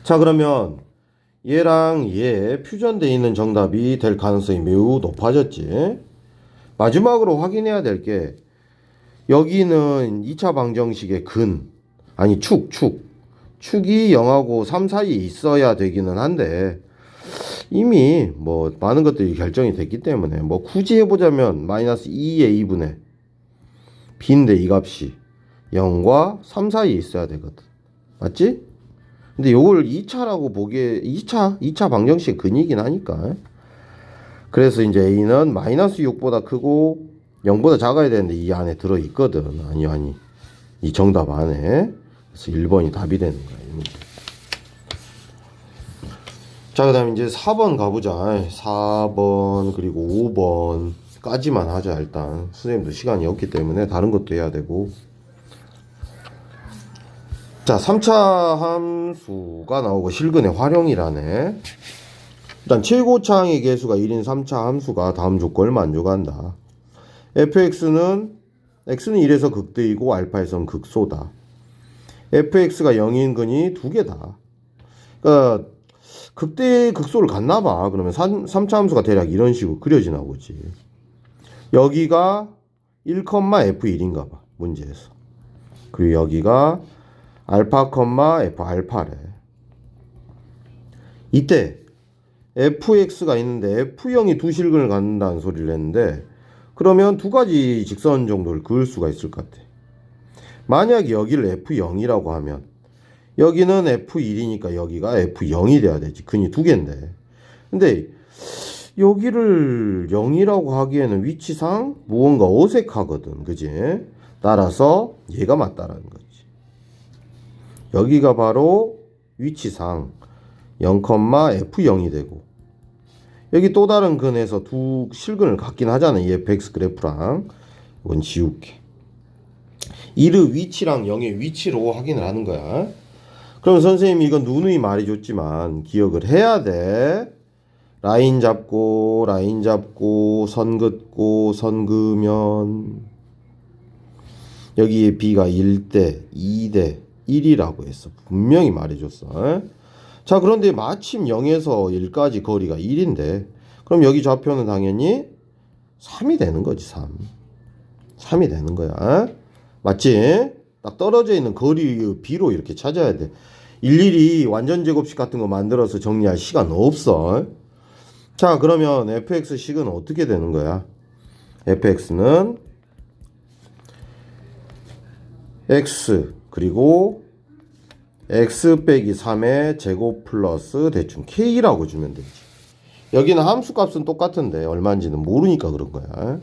자, 그러면 얘랑 얘 퓨전되어 있는 정답이 될 가능성이 매우 높아졌지. 마지막으로 확인해야 될 게 여기는 2차 방정식의 축이 0하고 3 사이에 있어야 되기는 한데 이미 뭐 많은 것들이 결정이 됐기 때문에 뭐 굳이 해보자면 마이너스 2a분의 b인데 이 값이 0과 3 사이에 있어야 되거든. 맞지? 근데 요걸 2차라고 보기에 2차 방정식 근이긴 하니까. 그래서 이제 a는 마이너스 6보다 크고 0보다 작아야 되는데 이 안에 들어있거든. 아니 이 정답 안에. 그래서 1번이 답이 되는 거야. 자, 그 다음에 이제 4번 가보자. 4번 그리고 5번까지만 하자. 일단 선생님도 시간이 없기 때문에 다른 것도 해야 되고. 자, 3차 함수가 나오고 실근의 활용이라네. 일단 최고차항의 개수가 1인 3차 함수가 다음 조건을 만족한다. fx는 x는 1에서 극대이고 알파에서는 극소다. fx가 0인 근이 두 개다. 그러니까 극대 극소를 갖나 봐. 그러면 3차 함수가 대략 이런 식으로 그려지나 보지. 여기가 1,f1인가 봐. 문제에서. 그리고 여기가 알파, f 알파래. 이때 fx가 있는데 f0이 두 실근을 갖는다는 소리를 했는데 그러면 두 가지 직선 정도를 그을 수가 있을 것 같아. 만약에 여기를 f0이라고 하면 여기는 f1이니까 여기가 f0이 돼야 되지. 근이 두 개인데. 근데 여기를 0이라고 하기에는 위치상 무언가 어색하거든. 그지? 따라서 얘가 맞다라는 거지. 여기가 바로 위치상 0,f0이 되고 여기 또 다른 근에서 두 실근을 갖긴 하잖아. 이 fx 그래프랑. 이건 지울게. 이르 위치랑 0의 위치로 확인을 하는 거야. 그럼 선생님이 이건 누누이 말해줬지만 기억을 해야 돼. 라인 잡고 선 긋고 선 그으면 여기에 b가 1대 2대 1이라고 했어. 분명히 말해줬어. 자, 그런데 마침 0에서 1까지 거리가 1인데 그럼 여기 좌표는 당연히 3이 되는 거지. 3이 되는 거야. 맞지? 딱 떨어져 있는 거리의 b로 이렇게 찾아야 돼. 일일이 완전 제곱식 같은 거 만들어서 정리할 시간 없어. 자, 그러면 fx식은 어떻게 되는 거야? fx는 x 그리고 x 빼기 3의 제곱 플러스 대충 k라고 주면 되지. 여기는 함수 값은 똑같은데 얼마인지는 모르니까 그런 거야.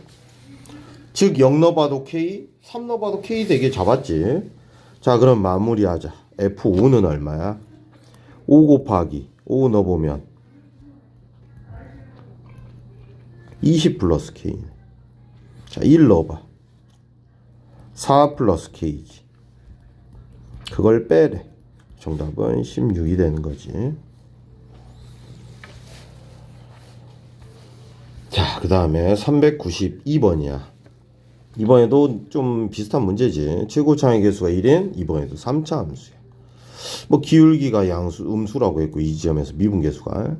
즉 0 넣어봐도 k, 3 넣어봐도 k 되게 잡았지. 자, 그럼 마무리하자. f5는 얼마야? 5 곱하기 5 넣어보면 20 플러스 k. 자, 1 넣어봐. 4 플러스 k지. 그걸 빼래. 정답은 16이 되는 거지. 자, 그 다음에 392번이야. 이번에도 좀 비슷한 문제지. 최고차항의 개수가 1인 이번에도 3차 함수야. 뭐 기울기가 양수, 음수라고 했고 이 지점에서 미분계수가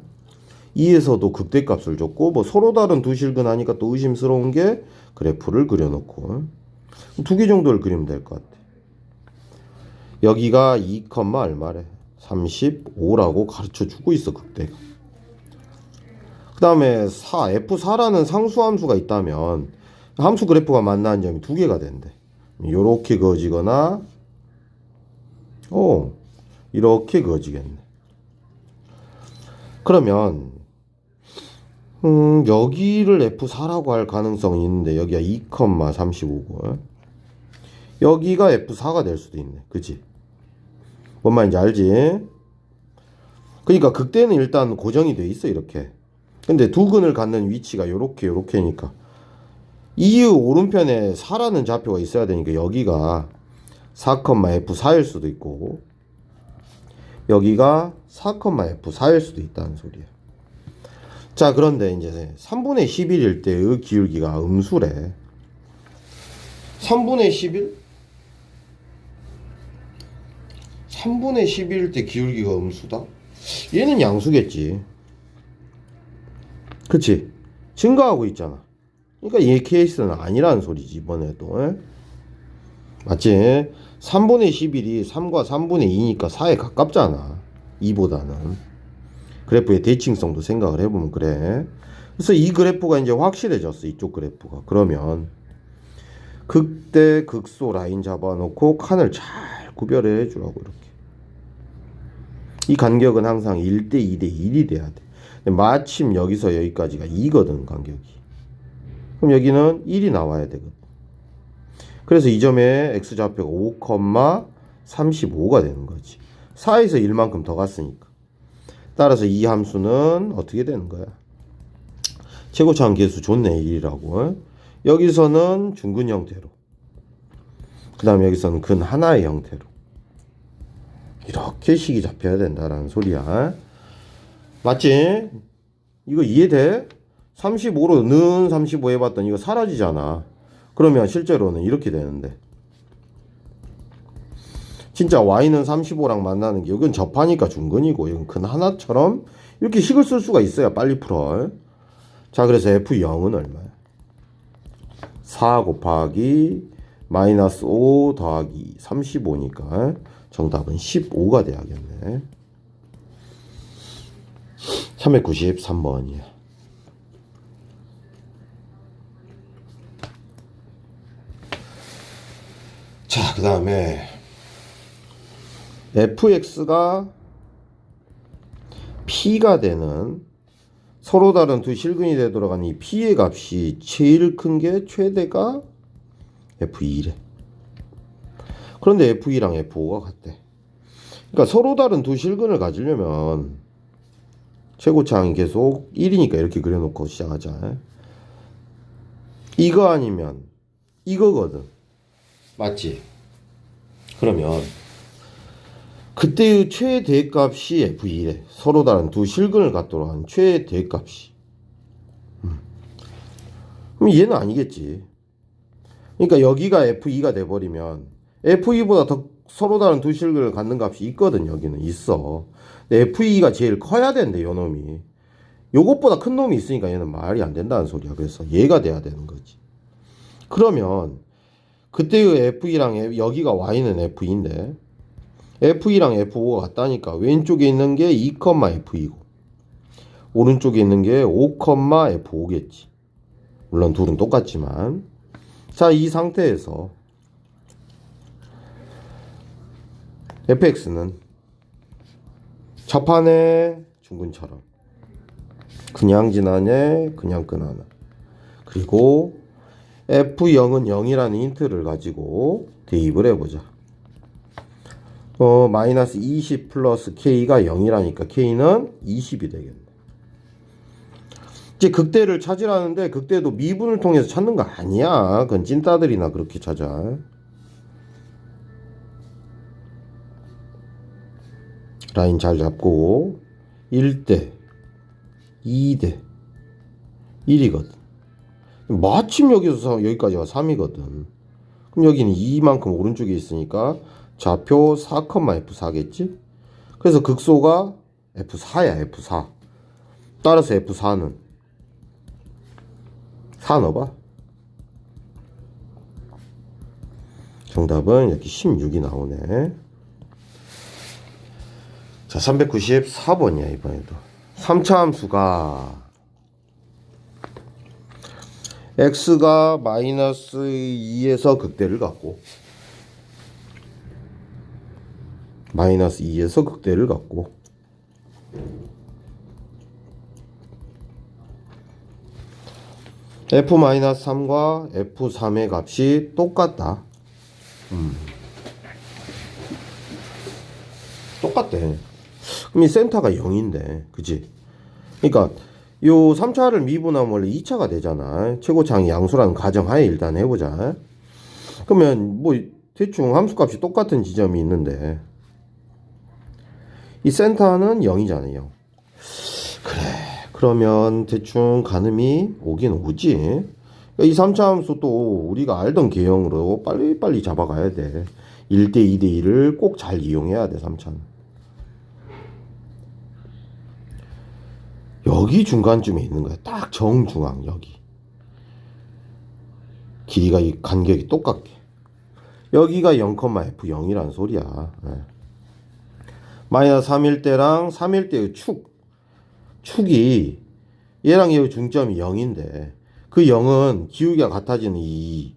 2에서도 극대값을 줬고 뭐 서로 다른 두 실근 하니까 또 의심스러운 게 그래프를 그려놓고 두 개 정도를 그리면 될 것 같아. 여기가 2, 얼마래? 35라고 가르쳐 주고 있어. 극대가. 그 다음에 F4라는 상수함수가 있다면 함수 그래프가 만나는 점이 두 개가 된대. 요렇게 그어지거나 이렇게 그어지겠네. 그러면 여기를 F4라고 할 가능성이 있는데 여기가 2, 35고 여기가 F4가 될 수도 있네. 그치? 뭔 말인지 알지? 그러니까 극대는 일단 고정이 돼 있어. 이렇게. 근데 두 근을 갖는 위치가 요렇게니까 이유 오른편에 4라는 좌표가 있어야 되니까 여기가 4,F4일 수도 있고 여기가 4,F4일 수도 있다는 소리예요. 자, 그런데 이제 3분의 11일 때의 기울기가 음수래. 3분의 11? 3분의 11일 때 기울기가 음수다? 얘는 양수겠지. 그치? 증가하고 있잖아. 그러니까 얘 케이스는 아니라는 소리지, 이번에도. 에? 맞지? 3분의 11이 3과 3분의 2니까 4에 가깝잖아. 2보다는. 그래프의 대칭성도 생각을 해보면 그래. 그래서 이 그래프가 이제 확실해졌어. 이쪽 그래프가. 그러면 극대 극소 라인 잡아놓고 칸을 잘 구별해 주라고 이렇게. 이 간격은 항상 1대 2대 1이 돼야 돼. 근데 마침 여기서 여기까지가 2거든 간격이. 그럼 여기는 1이 나와야 되거든. 그래서 이 점의 x좌표가 5,35가 되는 거지. 4에서 1만큼 더 갔으니까. 따라서 이 함수는 어떻게 되는 거야? 최고차원 계수 좋네 1이라고. 여기서는 중근 형태로, 그 다음에 여기서는 근 하나의 형태로 이렇게 식이 잡혀야 된다라는 소리야. 맞지? 이거 이해돼? 35로 는 35 해봤더니 이거 사라지잖아. 그러면 실제로는 이렇게 되는데, 진짜 y는 35랑 만나는 게 여긴 접하니까 중근이고 이건 근 하나처럼 이렇게 식을 쓸 수가 있어야 빨리 풀어. 자, 그래서 F0은 얼마야? 4 곱하기 마이너스 5 더하기 35니까 정답은 15가 돼야겠네. 393번이야. 자, 그 다음에 fx가 p가 되는 서로 다른 두 실근이 되돌아간 이 p의 값이 제일 큰 게 최대가 f2래. 그런데 f2랑 f5가 같대. 그러니까 서로 다른 두 실근을 가지려면 최고차항이 계속 1이니까 이렇게 그려놓고 시작하자. 이거 아니면 이거거든. 맞지? 그러면 그때의 최대값이 f2래. 서로 다른 두 실근을 갖도록 한 최대값이. 그럼 얘는 아니겠지. 그러니까 여기가 f2가 돼버리면 f2보다 더 서로 다른 두 실근을 갖는 값이 있거든. 여기는 있어. 근데 f2가 제일 커야 되는데 요 놈이 요것보다 큰 놈이 있으니까 얘는 말이 안 된다는 소리야. 그래서 얘가 돼야 되는 거지. 그러면 그때의 f2랑 여기가 y는 f2인데 f2랑 f5가 같다니까 왼쪽에 있는 게 2,f2고 오른쪽에 있는 게 5,f5겠지. 물론 둘은 똑같지만. 자, 이 상태에서 fx는 접하네 중근처럼 그냥 지나네 그냥 끈하나, 그리고 f0은 0이라는 힌트를 가지고 대입을 해보자. 마이너스 20 플러스 k가 0이라니까 k는 20이 되겠네. 이제 극대를 찾으라는데 극대도 미분을 통해서 찾는 거 아니야. 그건 찐따들이나 그렇게 찾아. 라인 잘 잡고 1대 2대 1이거든. 마침 여기서 여기까지가 3이거든. 그럼 여기는 2만큼 오른쪽에 있으니까 좌표 4,f4겠지? 그래서 극소가 f4야, f4. 따라서 f4는 4 넣어봐. 정답은 이렇게 16이 나오네. 자, 394번이야, 이번에도. 3차 함수가 x가 마이너스 2에서 극대를 갖고 마이너스 2에서 극대를 갖고 f-3과 f3의 값이 똑같다. 똑같대. 그럼 이 센터가 0인데, 그치? 그러니까 요 3차를 미분하면 원래 2차가 되잖아. 최고차항이 양수라는 가정하에 일단 해보자. 그러면 뭐 대충 함수값이 똑같은 지점이 있는데 이 센터는 0이잖아요. 0. 그래. 그러면 대충 가늠이 오긴 오지. 이 3차 함수 또 우리가 알던 개형으로 빨리빨리 잡아가야 돼. 1대 2대 1을 꼭 잘 이용해야 돼, 3차는. 여기 중간쯤에 있는 거야. 딱 정중앙, 여기. 길이가 이 간격이 똑같게. 여기가 0,f0이라는 소리야. 네. 마이너스 3일 때랑 3일 때의 축이 얘랑 얘의 중점이 0인데 그 0은 기울기가 같아지는 이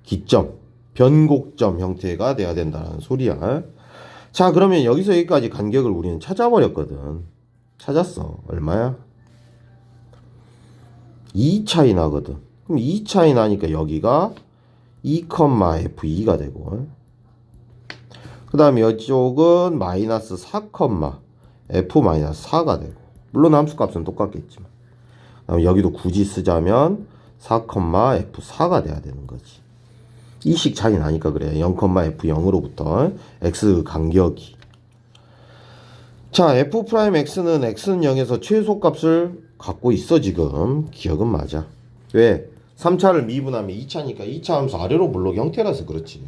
기점, 변곡점 형태가 돼야 된다는 소리야. 자, 그러면 여기서 여기까지 간격을 우리는 찾아버렸거든. 찾았어. 얼마야? 2 차이 나거든. 그럼 2 차이 나니까 여기가 2,f2가 되고 그 다음에 이쪽은 마이너스 4,f-4가 되고 물론 함수값은 똑같겠지만 그다음에 여기도 굳이 쓰자면 4,f4가 돼야 되는 거지. 이식 차이 나니까 그래. 0,f0으로부터 x 간격이. 자, f'x는 x는 0에서 최소값을 갖고 있어 지금. 기억은 맞아. 왜? 3차를 미분하면 2차니까 2차 함수 아래로 블록 형태라서 그렇지.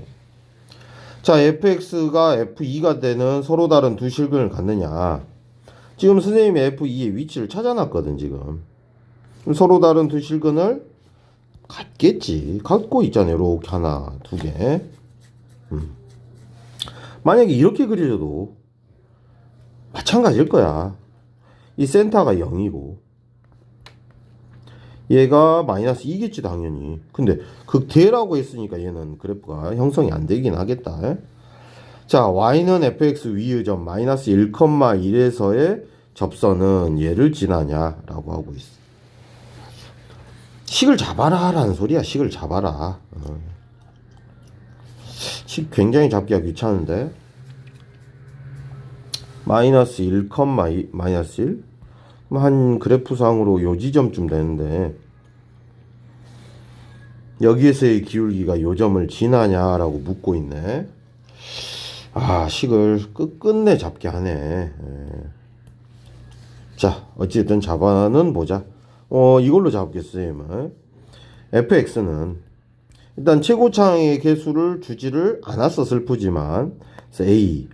자, fx가 f2가 되는 서로 다른 두 실근을 갖느냐. 지금 선생님이 f2의 위치를 찾아놨거든 지금. 서로 다른 두 실근을 갖겠지. 갖고 있잖아요. 이렇게 하나, 두 개. 만약에 이렇게 그려줘도 마찬가지일 거야. 이 센터가 0이고 얘가 마이너스 2겠지 당연히. 근데 극대라고 했으니까 얘는 그래프가 형성이 안 되긴 하겠다. 자, y는 fx 위의 점 마이너스 1,1에서의 접선은 얘를 지나냐라고 하고 있어. 식을 잡아라 라는 소리야. 식을 잡아라. 식 굉장히 잡기가 귀찮은데 마이너스 1, 마이너스 1? 한 그래프상으로 요 지점쯤 되는데 여기에서의 기울기가 요 점을 지나냐라고 묻고 있네. 아, 식을 끝끝내 잡게 하네. 자, 어찌됐든 잡아는 보자. 이걸로 잡겠어요. fx는 일단 최고차항의 개수를 주지를 않았어. 슬프지만 a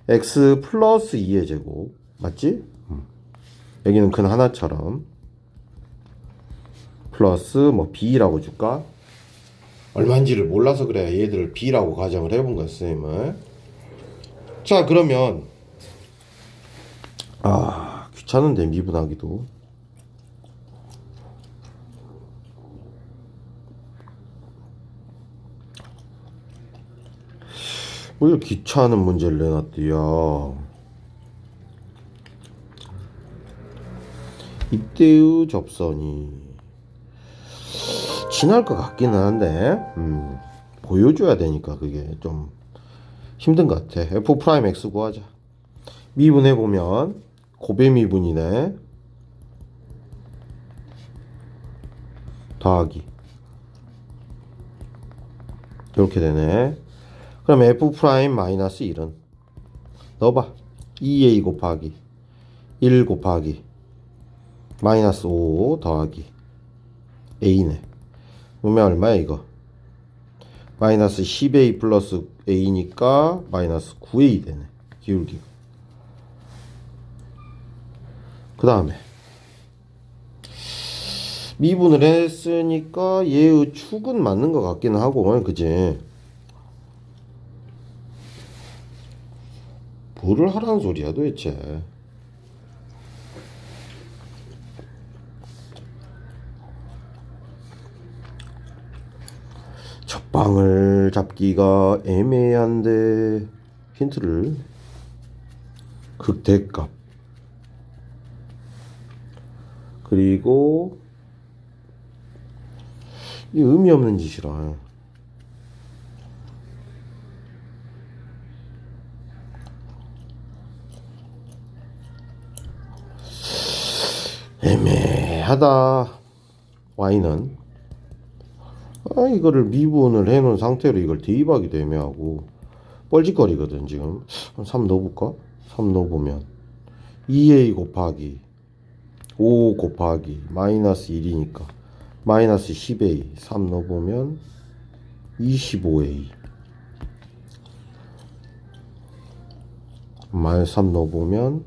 x 플러스 2의 제곱 맞지? 여기는 근 하나처럼 플러스 뭐 b라고 줄까? 얼마인지를 몰라서 그래. 얘들을 b라고 가정을 해본 거야 선생님은. 자, 그러면 귀찮은데 미분하기도. 왜 귀찮은 문제를 내놨대요. 이때의 접선이 지날 것 같기는 한데 보여줘야 되니까 그게 좀 힘든 것 같아. f'(x) 구하자. 미분해보면 고배 미분이네. 더하기 이렇게 되네. 그럼 f'-1은 넣어봐. 2a 곱하기 1 곱하기 마이너스 5 더하기 a네. 그러면 얼마야 이거? 마이너스 10a 플러스 a니까 마이너스 9a 되네. 기울기가. 그 다음에 미분을 했으니까 얘의 축은 맞는 것 같기는 하고 그지? 뭐를 하라는 소리야 도대체. 적방을 잡기가 애매한데 힌트를 극대값 그리고 이 의미 없는 짓이라. 애매하다. y는 이거를 미분을 해놓은 상태로 이걸 대입하기도 애매하고 뻘짓거리거든. 지금 3 넣어볼까? 3 넣어보면 2a 곱하기 5 곱하기 마이너스 1이니까 마이너스 10a 3 넣어보면 25a 마이너스 3 넣어보면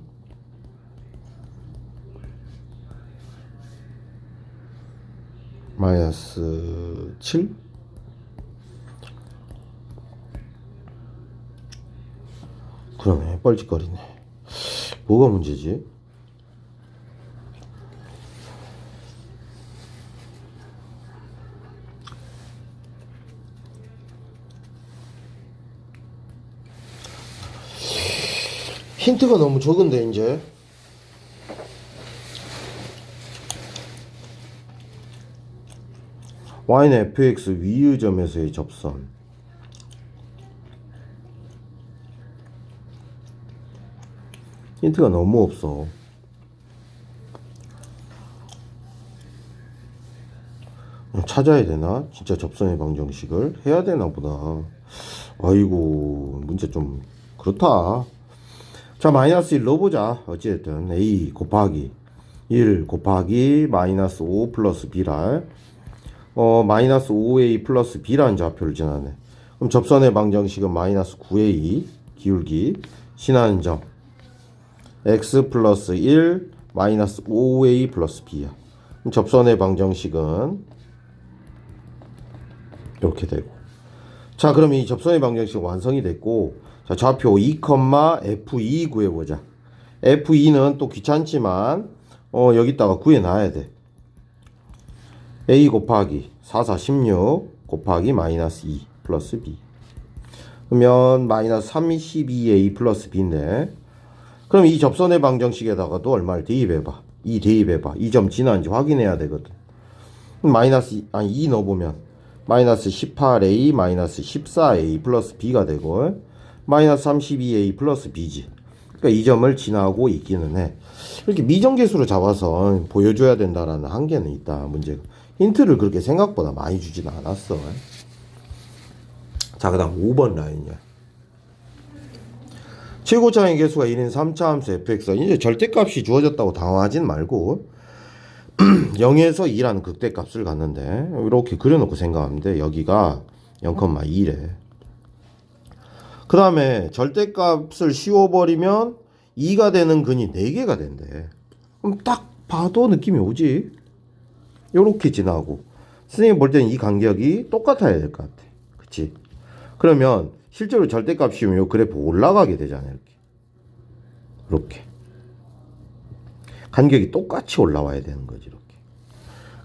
마이너스 7? 그러네. 뻘짓거리네. 뭐가 문제지? 힌트가 너무 적은데 이제 y는 fx 위의 점에서의 접선 힌트가 너무 없어. 찾아야 되나? 진짜 접선의 방정식을 해야 되나 보다. 아이고 문제 좀 그렇다. 자 마이너스 1 넣어보자. 어찌됐든 a 곱하기 1 곱하기 마이너스 5 플러스 b랄 마이너스 5a 플러스 b라는 좌표를 지나네. 그럼 접선의 방정식은 마이너스 9a 기울기 신하는 점 x 플러스 1 마이너스 5a 플러스 b야. 그럼 접선의 방정식은 이렇게 되고. 자 그럼 이 접선의 방정식 완성이 됐고, 자 좌표 2, f2 구해보자. f2는 또 귀찮지만 여기다가 구해놔야 돼. a 곱하기 4, 4, 16 곱하기 마이너스 2 플러스 b 그러면 마이너스 32a 플러스 b인데, 그럼 이 접선의 방정식에다가도 얼마를 대입해봐. 2 대입해봐. 이 점 지나는지 확인해야 되거든. 마이너스 2 넣어보면 마이너스 18a 마이너스 14a 플러스 b가 되고 마이너스 32a 플러스 b지. 그러니까 이 점을 지나고 있기는 해. 이렇게 미정계수로 잡아서 보여줘야 된다라는 한계는 있다. 문제가. 힌트를 그렇게 생각보다 많이 주진 않았어. 자, 그 다음 5번 라인이야. 최고차의 계수가 1인 3차 함수 fx. 이제 절대값이 주어졌다고 당황하진 말고 0에서 2라는 극대값을 갖는데 이렇게 그려놓고 생각하면 돼. 여기가 0,2래. 그 다음에 절대값을 씌워버리면 2가 되는 근이 4개가 된대. 그럼 딱 봐도 느낌이 오지. 요렇게 지나고 선생님 볼 때는 이 간격이 똑같아야 될 것 같아. 그치? 그러면 실제로 절대값 씌우면 요 그래프 올라가게 되잖아요. 이렇게 간격이 똑같이 올라와야 되는 거지. 이렇게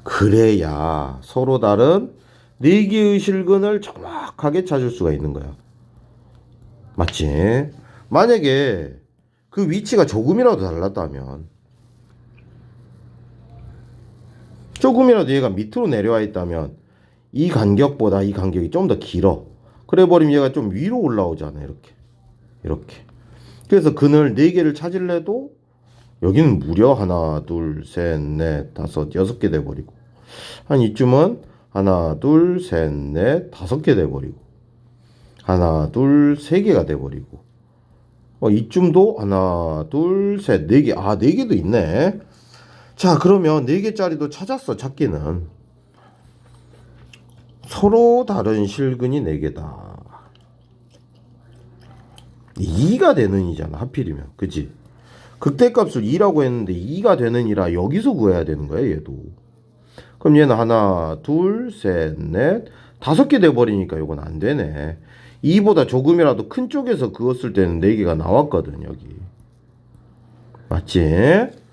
그래야 서로 다른 4개의 실근을 정확하게 찾을 수가 있는 거야. 맞지? 만약에 그 위치가 조금이라도 달랐다면, 조금이라도 얘가 밑으로 내려와 있다면 이 간격보다 이 간격이 좀 더 길어. 그래 버리면 얘가 좀 위로 올라오잖아. 이렇게 그래서 근을 4개를 찾을래도 여기는 무려 하나 둘 셋 넷 다섯 6개 돼버리고, 한 이쯤은 하나 둘 셋 넷 5개 돼버리고, 하나 둘 3개가 돼버리고, 이쯤도 하나 둘 셋 4개. 4개도 있네. 자 그러면 4개짜리도 찾았어. 찾기는 서로 다른 실근이 4개다. 2가 되는 이잖아. 하필이면. 그치? 극대값을 2라고 했는데 2가 되는 이라 여기서 구해야 되는 거야. 얘도. 그럼 얘는 하나 둘 셋 넷 5개 돼버리니까 이건 안 되네. 2보다 조금이라도 큰 쪽에서 그었을 때는 4개가 나왔거든. 여기. 맞지?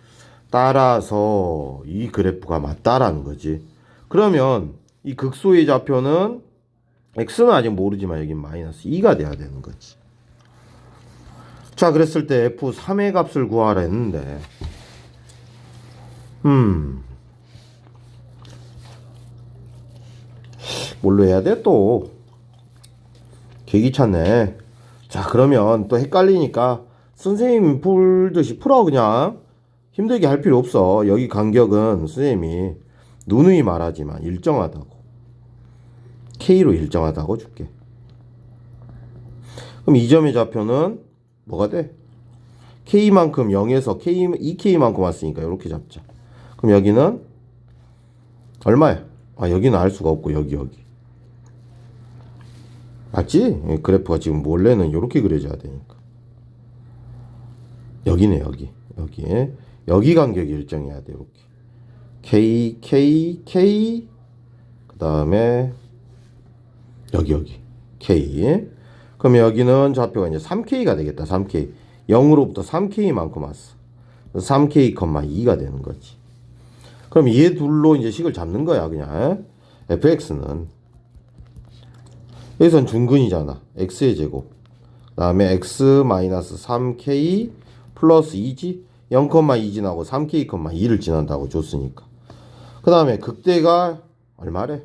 따라서 이 그래프가 맞다라는 거지. 그러면 이 극소의 좌표는 x는 아직 모르지만 여기 마이너스 2가 돼야 되는 거지. 자 그랬을 때 f3의 값을 구하라 했는데 뭘로 해야 돼 또? 개귀찮네. 자 그러면 또 헷갈리니까 선생님 풀듯이 풀어. 그냥 힘들게 할 필요 없어. 여기 간격은 선생님이 누누이 말하지만 일정하다고. K로 일정하다고 줄게. 그럼 이 점의 좌표는 뭐가 돼? K만큼 0에서 K, 2K만큼 왔으니까 이렇게 잡자. 그럼 여기는 얼마야? 아, 여기는 알 수가 없고 여기. 맞지? 그래프가 지금 원래는 이렇게 그려져야 되니까. 여기네, 여기. 여기 간격이 일정해야 돼, 이렇게. K. 그 다음에 여기. K. 그러면 여기는 좌표가 이제 3K가 되겠다, 3K. 0으로부터 3K만큼 왔어. 3K,2가 되는 거지. 그럼 얘 둘로 이제 식을 잡는 거야, 그냥. fx는. 여기선 중근이잖아. x의 제곱. 그 다음에 x-3k 플러스 2지. 0,2 지나고 3k,2를 지난다고 줬으니까. 그 다음에 극대가 얼마래?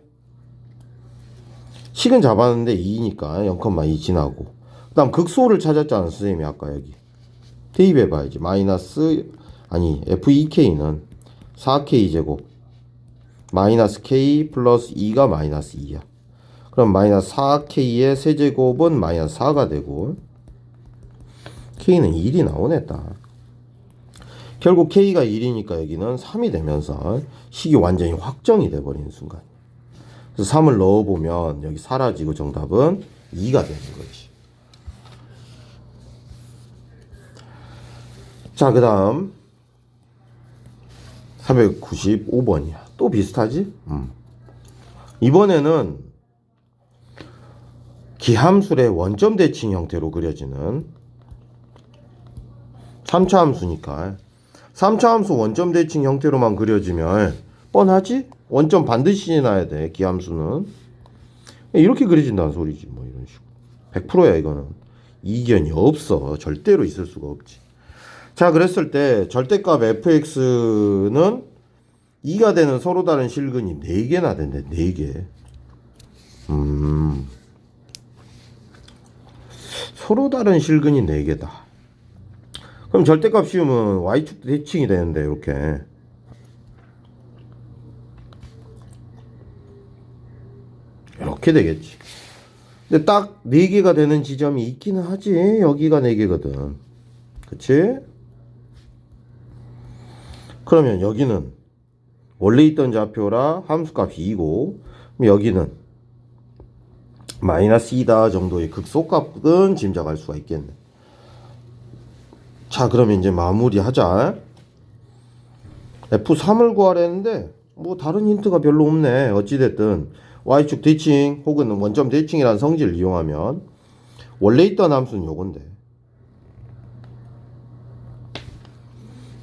식은 잡았는데 2니까 0,2 지나고. 그 다음 극소를 찾았잖아, 선생님이 아까 여기. 대입해봐야지. f2k는 4k 제곱 마이너스 k 플러스 2가 마이너스 2야. 그럼 마이너스 4k의 세제곱은 마이너스 4가 되고 k는 1이 나오네 딱. 결국 k가 1이니까 여기는 3이 되면서 식이 완전히 확정이 돼버리는 순간. 그래서 3을 넣어보면 여기 사라지고 정답은 2가 되는 거지. 자, 그 다음 495번이야. 또 비슷하지? 이번에는 기함술의 원점 대칭 형태로 그려지는 3차 함수니까 3차 함수 원점 대칭 형태로만 그려지면 뻔하지? 원점 반드시 지나야 돼. 기함수는 이렇게 그려진다는 소리지. 뭐 이런 식으로 100%야 이거는. 이견이 없어. 절대로 있을 수가 없지. 자, 그랬을 때 절대값 fx는 2가 되는 서로 다른 실근이 4개나 된대. 4개. 서로 다른 실근이 4개다. 그럼 절대값 씌우면 y축 대칭이 되는데 이렇게. 이렇게 되겠지. 근데 딱 4개가 되는 지점이 있기는 하지. 여기가 4개거든. 그치? 그러면 여기는 원래 있던 좌표라 함수값이 2고 여기는 마이너스 2다 정도의 극소값은 짐작할 수가 있겠네. 자, 그러면 이제 마무리하자. F3을 구하라는데 뭐 다른 힌트가 별로 없네. 어찌됐든 y축 대칭 혹은 원점 대칭이라는 성질을 이용하면 원래 있던 함수는 요건데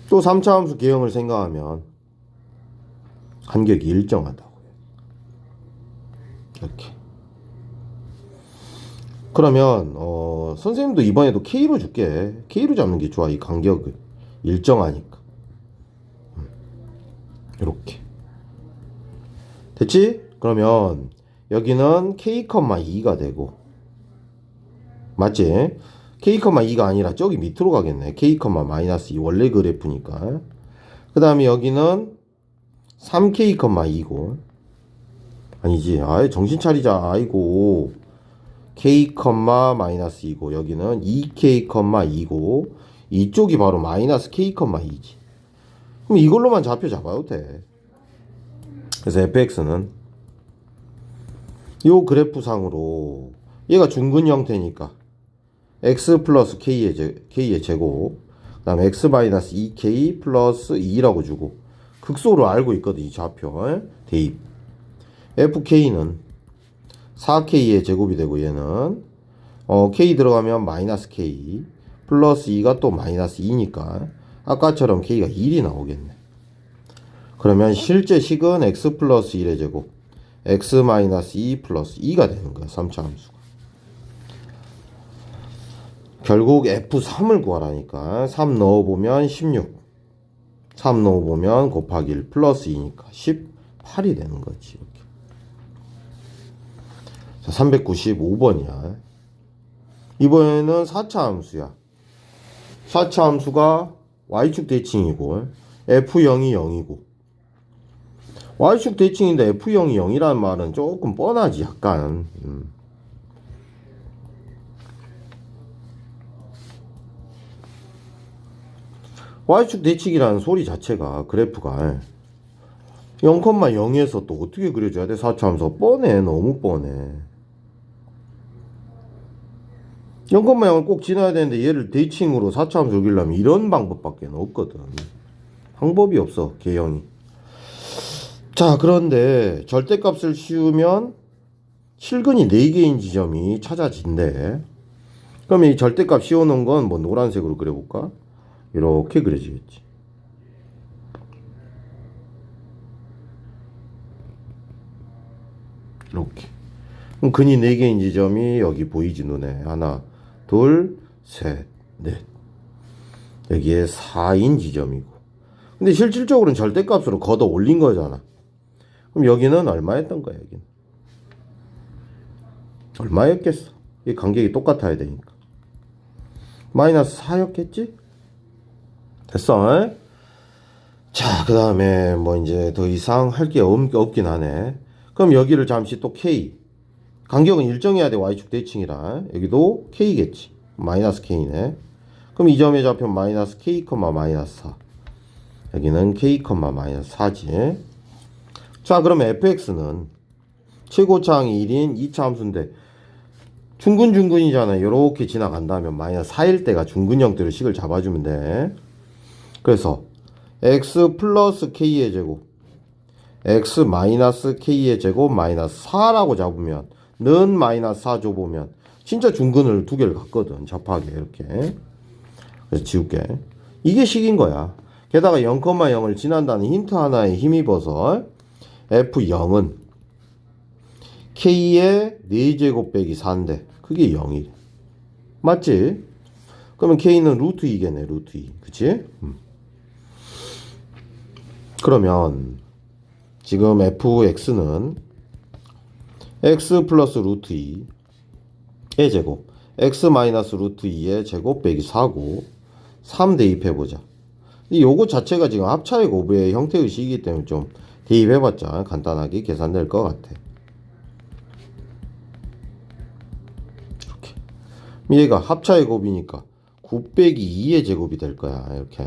또 3차 함수 개형을 생각하면 간격이 일정하다고. 이렇게. 그러면 선생님도 이번에도 K로 줄게. K로 잡는 게 좋아. 이 간격을 일정하니까. 이렇게. 됐지? 그러면 여기는 K,2가 되고 맞지? K,2가 아니라 저기 밑으로 가겠네. K,-2 원래 그래프니까. 그 다음에 여기는 3K,2고 아니지. 아예 정신 차리자. 아이고. K,-2고 여기는 2K,2고 이쪽이 바로 마이너스 K,2지. 그럼 이걸로만 좌표 잡아도 돼. 그래서 fx는 요 그래프상으로 얘가 중근 형태니까 x 플러스 k의 제곱 그 다음에 x 마이너스 2k 플러스 2라고 주고 극소로 알고 있거든. 이 좌표 대입. fk는 4k의 제곱이 되고 얘는 k 들어가면 마이너스 k 플러스 2가 또 마이너스 2니까 아까처럼 k가 1이 나오겠네. 그러면 실제 식은 x 플러스 1의 제곱 x 마이너스 2 플러스 2가 되는 거야. 3차 함수가. 결국 F3을 구하라니까 3 넣어보면 16 3 넣어보면 곱하기 1 플러스 2니까 18이 되는 거지. 이렇게. 자, 395번이야. 이번에는 4차 함수야. 4차 함수가 Y축 대칭이고 F0이 0이고 Y축 대칭인데 F0이 0이라는 말은 조금 뻔하지 약간. Y축 대칭이라는 소리 자체가 그래프가 0,0에서 또 어떻게 그려줘야 돼? 4차함수 뻔해. 너무 뻔해. 0,0을 꼭 지나야 되는데 얘를 대칭으로 4차함수 그리려면 이런 방법밖에 없거든. 방법이 없어 개형이. 자, 그런데 절대값을 씌우면 실근이 4개인 지점이 찾아진대. 그럼 이 절대값 씌워놓은 건 뭐 노란색으로 그려볼까? 이렇게 그려지겠지. 이렇게. 그럼 근이 4개인 지점이 여기 보이지 눈에. 하나, 둘, 셋, 넷. 여기에 4인 지점이고. 근데 실질적으로는 절대값으로 걷어 올린 거잖아. 그럼 여기는 얼마였던 거야, 여기는? 얼마였겠어? 이 간격이 똑같아야 되니까. 마이너스 4였겠지? 됐어. 에? 자, 그 다음에 뭐 이제 더 이상 할 게 없긴 하네. 그럼 여기를 잠시 또 K. 간격은 일정해야 돼. Y축 대칭이라. 여기도 K겠지. 마이너스 K네. 그럼 이 점의 좌표는 마이너스 K, 마이너스 4. 여기는 K, 마이너스 4지. 자, 그러면 fx는 최고차항이 1인 2차 함수인데 중근이잖아. 요렇게 지나간다면 마이너스 4일 때가 중근 형태로 식을 잡아주면 돼. 그래서 x 플러스 k의 제곱 x 마이너스 k의 제곱 마이너스 4라고 잡으면 는 마이너스 4 줘보면 진짜 중근을 두 개를 갖거든. 접하게 이렇게. 그래서 지울게. 이게 식인 거야. 게다가 0,0을 지난다는 힌트 하나에 힘입어서 F0은 K의 4제곱 빼기 4인데 그게 0이래. 맞지? 그러면 K는 루트 2겠네. 루트 2. 그치? 그러면 지금 fx는 x 플러스 루트 2의 제곱 x 마이너스 루트 2의 제곱 빼기 4고 3 대입해보자. 요거 자체가 지금 합차의 고부의 형태의식이기 때문에 좀 대입해봤자 간단하게 계산될 것 같아. 이렇게. 얘가 합차의 곱이니까 9 빼기 2의 제곱이 될 거야. 이렇게.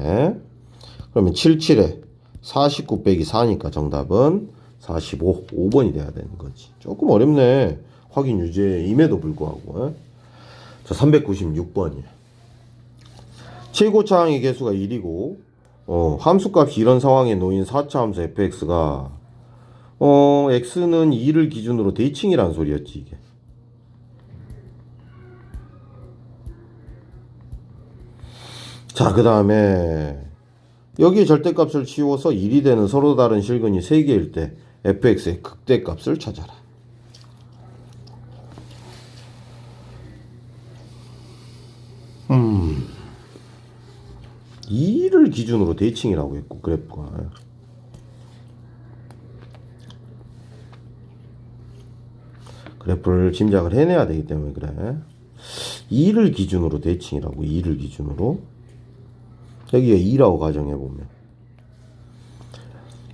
그러면 77에 49 빼기 4니까 정답은 45, 5번이 돼야 되는 거지. 조금 어렵네. 확인 유제임에도 불구하고. 자, 396번이야. 최고차항의 개수가 1이고 함수값이 이런 상황에 놓인 4차 함수 fx가 x는 2를 기준으로 대칭이라는 소리였지 이게. 자, 그 다음에 여기에 절대값을 치워서 1이 되는 서로 다른 실근이 3개일 때 fx의 극대값을 찾아라. 음. 2를 기준으로 대칭이라고 했고 그래프가 그래프를 짐작을 해내야 되기 때문에 그래. 2를 기준으로 대칭이라고. 2를 기준으로 여기가 2라고 가정해보면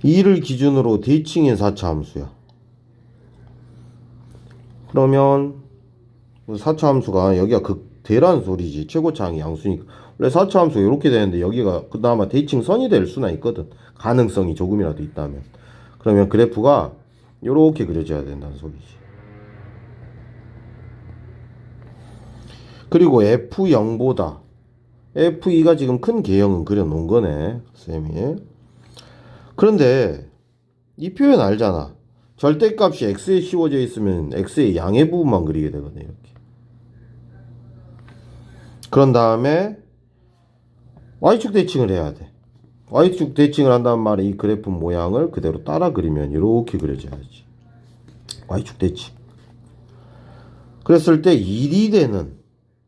2를 기준으로 대칭인 4차 함수야. 그러면 4차 함수가 여기가 극대란 소리지. 최고차항이 양수니까 원래 4차 함수 이렇게 되는데 여기가 그나마 대칭선이 될 수나 있거든. 가능성이 조금이라도 있다면. 그러면 그래프가 이렇게 그려져야 된다는 소리지. 그리고 F0보다 F2가 지금 큰 개형은 그려놓은 거네 쌤이. 그런데 이 표현 알잖아. 절대값이 x에 씌워져 있으면 x의 양의 부분만 그리게 되거든요. 이렇게. 그런 다음에 y축 대칭을 해야 돼. y축 대칭을 한다는 말은 이 그래프 모양을 그대로 따라 그리면 이렇게 그려져야지. y축 대칭. 그랬을 때 1이 되는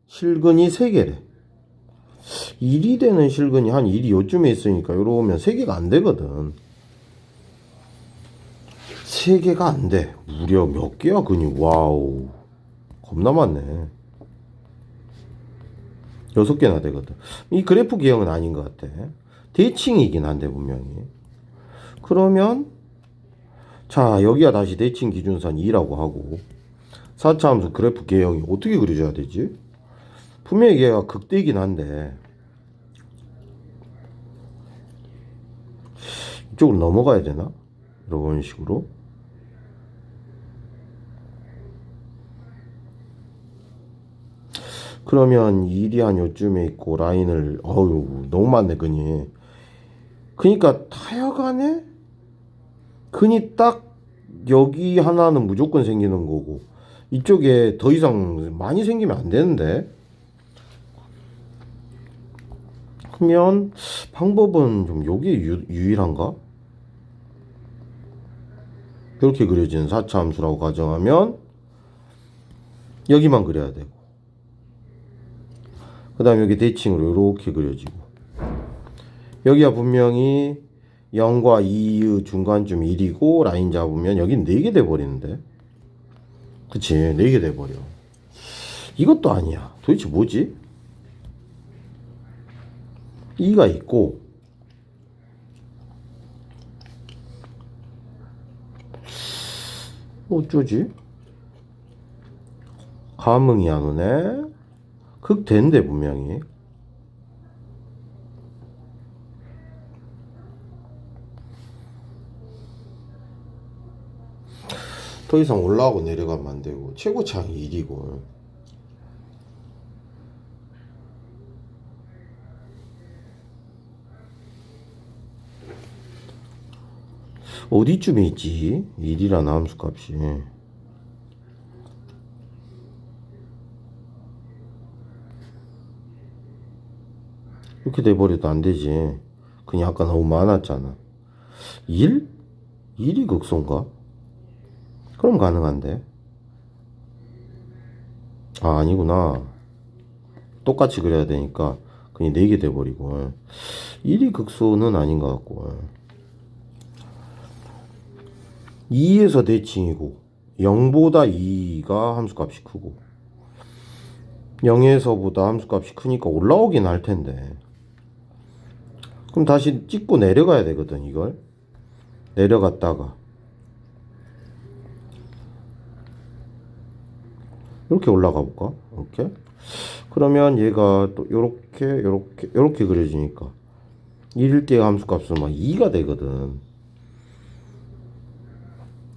실근이 3개래. 1이 되는 실근이 한 1이 요쯤에 있으니까 이러면 3개가 안 되거든. 3개가 안 돼. 무려 몇 개야 근이. 와우. 겁나 많네. 6개나 되거든. 이 그래프 기형은 아닌 것 같아. 대칭이긴 한데 분명히. 그러면 자 여기가 다시 대칭 기준선 2라고 하고 4차 함수 그래프 개형이 어떻게 그려져야 되지? 분명히 얘가 극대이긴 한데 이쪽으로 넘어가야 되나? 이런 식으로. 그러면 1이 한 요쯤에 있고 라인을 어유 너무 많네 근이. 그러니까 타협안에 근이 딱 여기 하나는 무조건 생기는 거고 이쪽에 더 이상 많이 생기면 안 되는데. 그러면 방법은 좀 요게 유일한가? 이렇게 그려지는 4차 함수라고 가정하면 여기만 그려야 되고 그 다음에 여기 대칭으로 이렇게 그려지고 여기가 분명히 0과 2의 중간쯤 1이고 라인 잡으면 여긴 4개 돼버리는데. 그치 4개 돼버려. 이것도 아니야. 도대체 뭐지? 2가 있고 어쩌지? 감흥이 안 오네. 극대인데 분명히. 더 이상 올라가고 내려가면 안 되고 최고차항이 1이고 어디쯤에 있지? 1이라는 함수값이. 이렇게 돼버려도 안 되지. 그냥 아까 너무 많았잖아. 1? 1이 극소인가? 그럼 가능한데. 아 아니구나. 똑같이 그려야 되니까 그냥 4개 돼버리고 1이 극소는 아닌 것 같고 2에서 대칭이고 0보다 2가 함수값이 크고 0에서보다 함수값이 크니까 올라오긴 할 텐데 그럼 다시 찍고 내려가야 되거든. 이걸 내려갔다가 이렇게 올라가 볼까? 이렇게 그러면 얘가 또 요렇게 그려지니까 1일 때 함수값은 막 2가 되거든.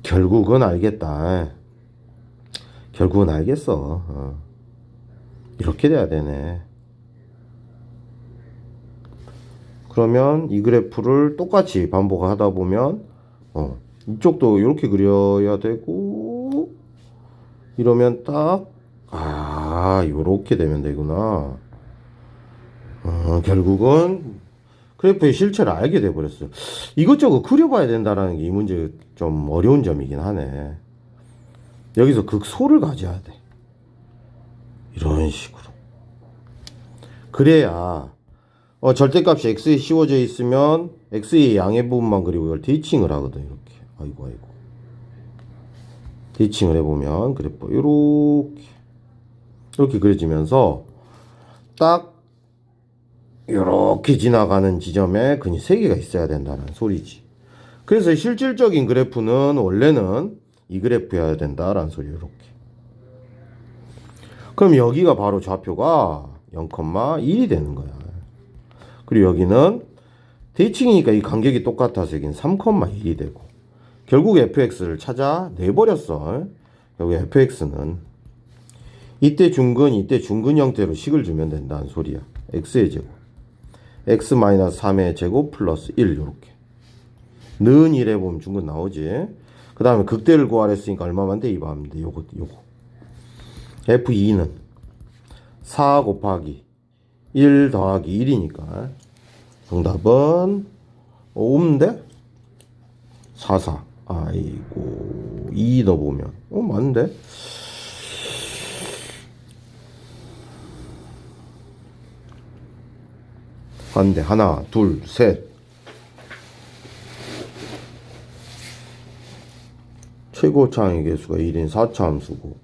결국은 알겠다. 결국은 알겠어. 이렇게 돼야 되네. 그러면 이 그래프를 똑같이 반복하다 보면 이쪽도 이렇게 그려야 되고 이러면 딱 요렇게 되면 되구나. 결국은 그래프의 실체를 알게 돼 버렸어요. 이것저것 그려봐야 된다라는 게 이 문제 좀 어려운 점이긴 하네. 여기서 극소를 가져야 돼. 이런 식으로. 그래야 절대값이 x에 씌워져 있으면 x의 양의 부분만 그리고 이걸 대칭을 하거든. 이렇게. 아이고. 대칭을 해보면 그래프 이렇게 그려지면서 딱 이렇게 지나가는 지점에 근이 3개가 있어야 된다는 소리지. 그래서 실질적인 그래프는 원래는 이 그래프여야 된다라는 소리. 이렇게. 그럼 여기가 바로 좌표가 0,1이 되는 거야. 그리고 여기는 대칭이니까 이 간격이 똑같아서 여기는 3,1이 되고 결국 fx를 찾아 내버렸어. 여기 fx는 이때 중근 형태로 식을 주면 된다는 소리야. x의 제곱 x-3의 제곱 플러스 1 요렇게 는 1에 보면 중근 나오지. 그 다음에 극대를 구하랬으니까 얼마만 돼? 이거 하면 돼. 요거 f2는 4 곱하기 1 더하기 1이니까 정답은 5인데 4 아이고 2 넣어보면 맞는데. 반대 하나 둘 셋 최고차항의 개수가 1인 4차 함수고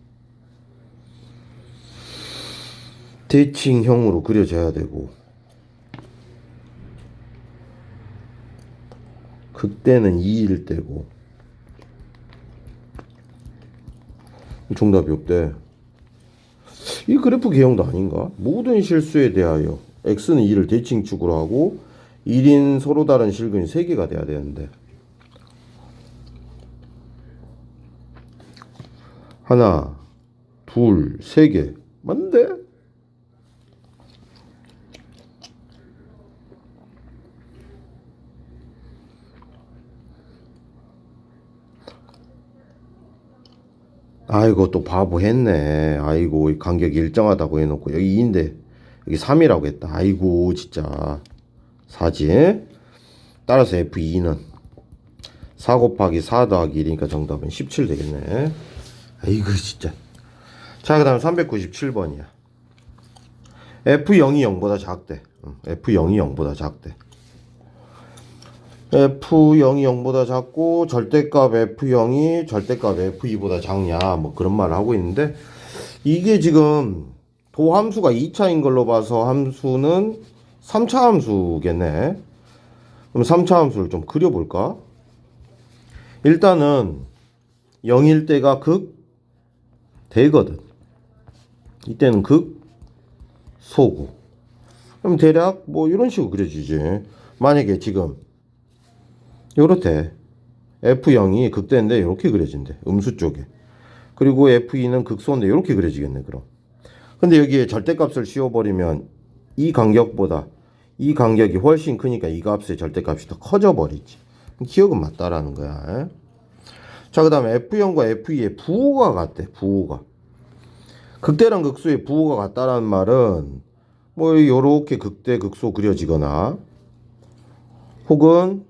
대칭형으로 그려져야 되고 극대는 2일 때고 정답이 없대. 이 그래프 개형도 아닌가? 모든 실수에 대하여 x는 2를 대칭축으로 하고 1인 서로 다른 실근이 3개가 돼야 되는데 하나, 둘, 3개 맞는데? 아이고 또 바보 했네. 아이고 간격이 일정하다고 해놓고 여기 2인데 여기 3이라고 했다. 아이고 진짜 4지. 따라서 F2는 4 곱하기 4 더하기 1이니까 정답은 17 되겠네. 아이고 진짜. 자 그 다음 397번이야. F0이 0보다 작대. F0이 0보다 작대. F0이 0보다 작고 절대값 F0이 절대값 F2보다 작냐 뭐 그런 말을 하고 있는데 이게 지금 도함수가 2차인 걸로 봐서 함수는 3차 함수겠네. 그럼 3차 함수를 좀 그려볼까? 일단은 0일 때가 극대거든. 이때는 극소고. 그럼 대략 뭐 이런 식으로 그려지지. 만약에 지금 요렇대. F0이 극대인데 이렇게 그려진대. 음수 쪽에. 그리고 F2는 극소인데 이렇게 그려지겠네 그럼. 근데 여기에 절대값을 씌워버리면 이 간격보다 이 간격이 훨씬 크니까 이 값의 절대값이 더 커져 버리지. 기억은 맞다라는 거야. 자 그 다음에 F0과 F2의 부호가 같대. 부호가. 극대랑 극소의 부호가 같다라는 말은 뭐 요렇게 극대 극소 그려지거나 혹은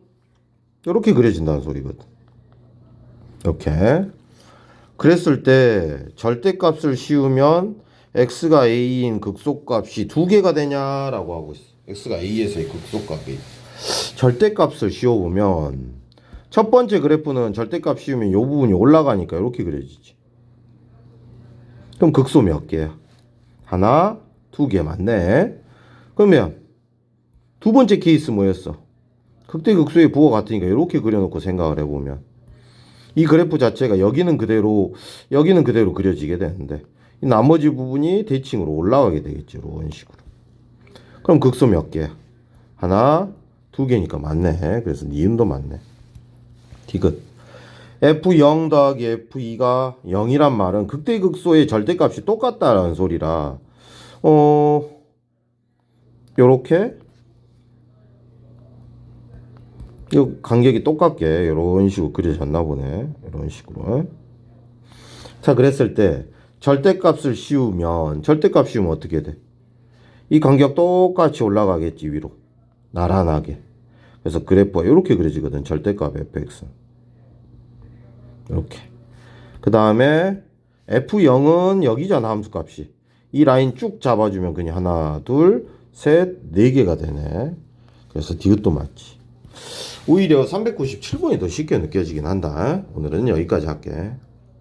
이렇게 그려진다는 소리거든. 이렇게 그랬을 때 절대값을 씌우면 x가 a인 극소값이 2개가 되냐라고 하고 있어. x가 a에서의 극소값이 절대값을 씌워보면 첫 번째 그래프는 절대값 씌우면 이 부분이 올라가니까 이렇게 그려지지. 그럼 극소 몇 개야? 하나, 2개 맞네. 그러면 두 번째 케이스 뭐였어? 극대 극소의 부호 같으니까 이렇게 그려놓고 생각을 해보면 이 그래프 자체가 여기는 그대로 그려지게 되는데 이 나머지 부분이 대칭으로 올라가게 되겠죠. 이런 식으로. 그럼 극소 몇 개야? 하나, 2개니까 맞네. 그래서 니은도 맞네. 디귿. F0 더하기 F2가 0이란 말은 극대 극소의 절대값이 똑같다라는 소리라 요렇게 이 간격이 똑같게 이런 식으로 그려졌나 보네. 이런 식으로. 자 그랬을 때 절대값을 씌우면 어떻게 돼? 이 간격 똑같이 올라가겠지 위로 나란하게. 그래서 그래프가 이렇게 그려지거든. 절대값 fx 이렇게. 그 다음에 f0은 여기잖아 함수값이. 이 라인 쭉 잡아주면 그냥 하나 둘 셋 4개가 되네. 그래서 디귿도 맞지. 오히려 397번이 더 쉽게 느껴지긴 한다. 오늘은 여기까지 할게.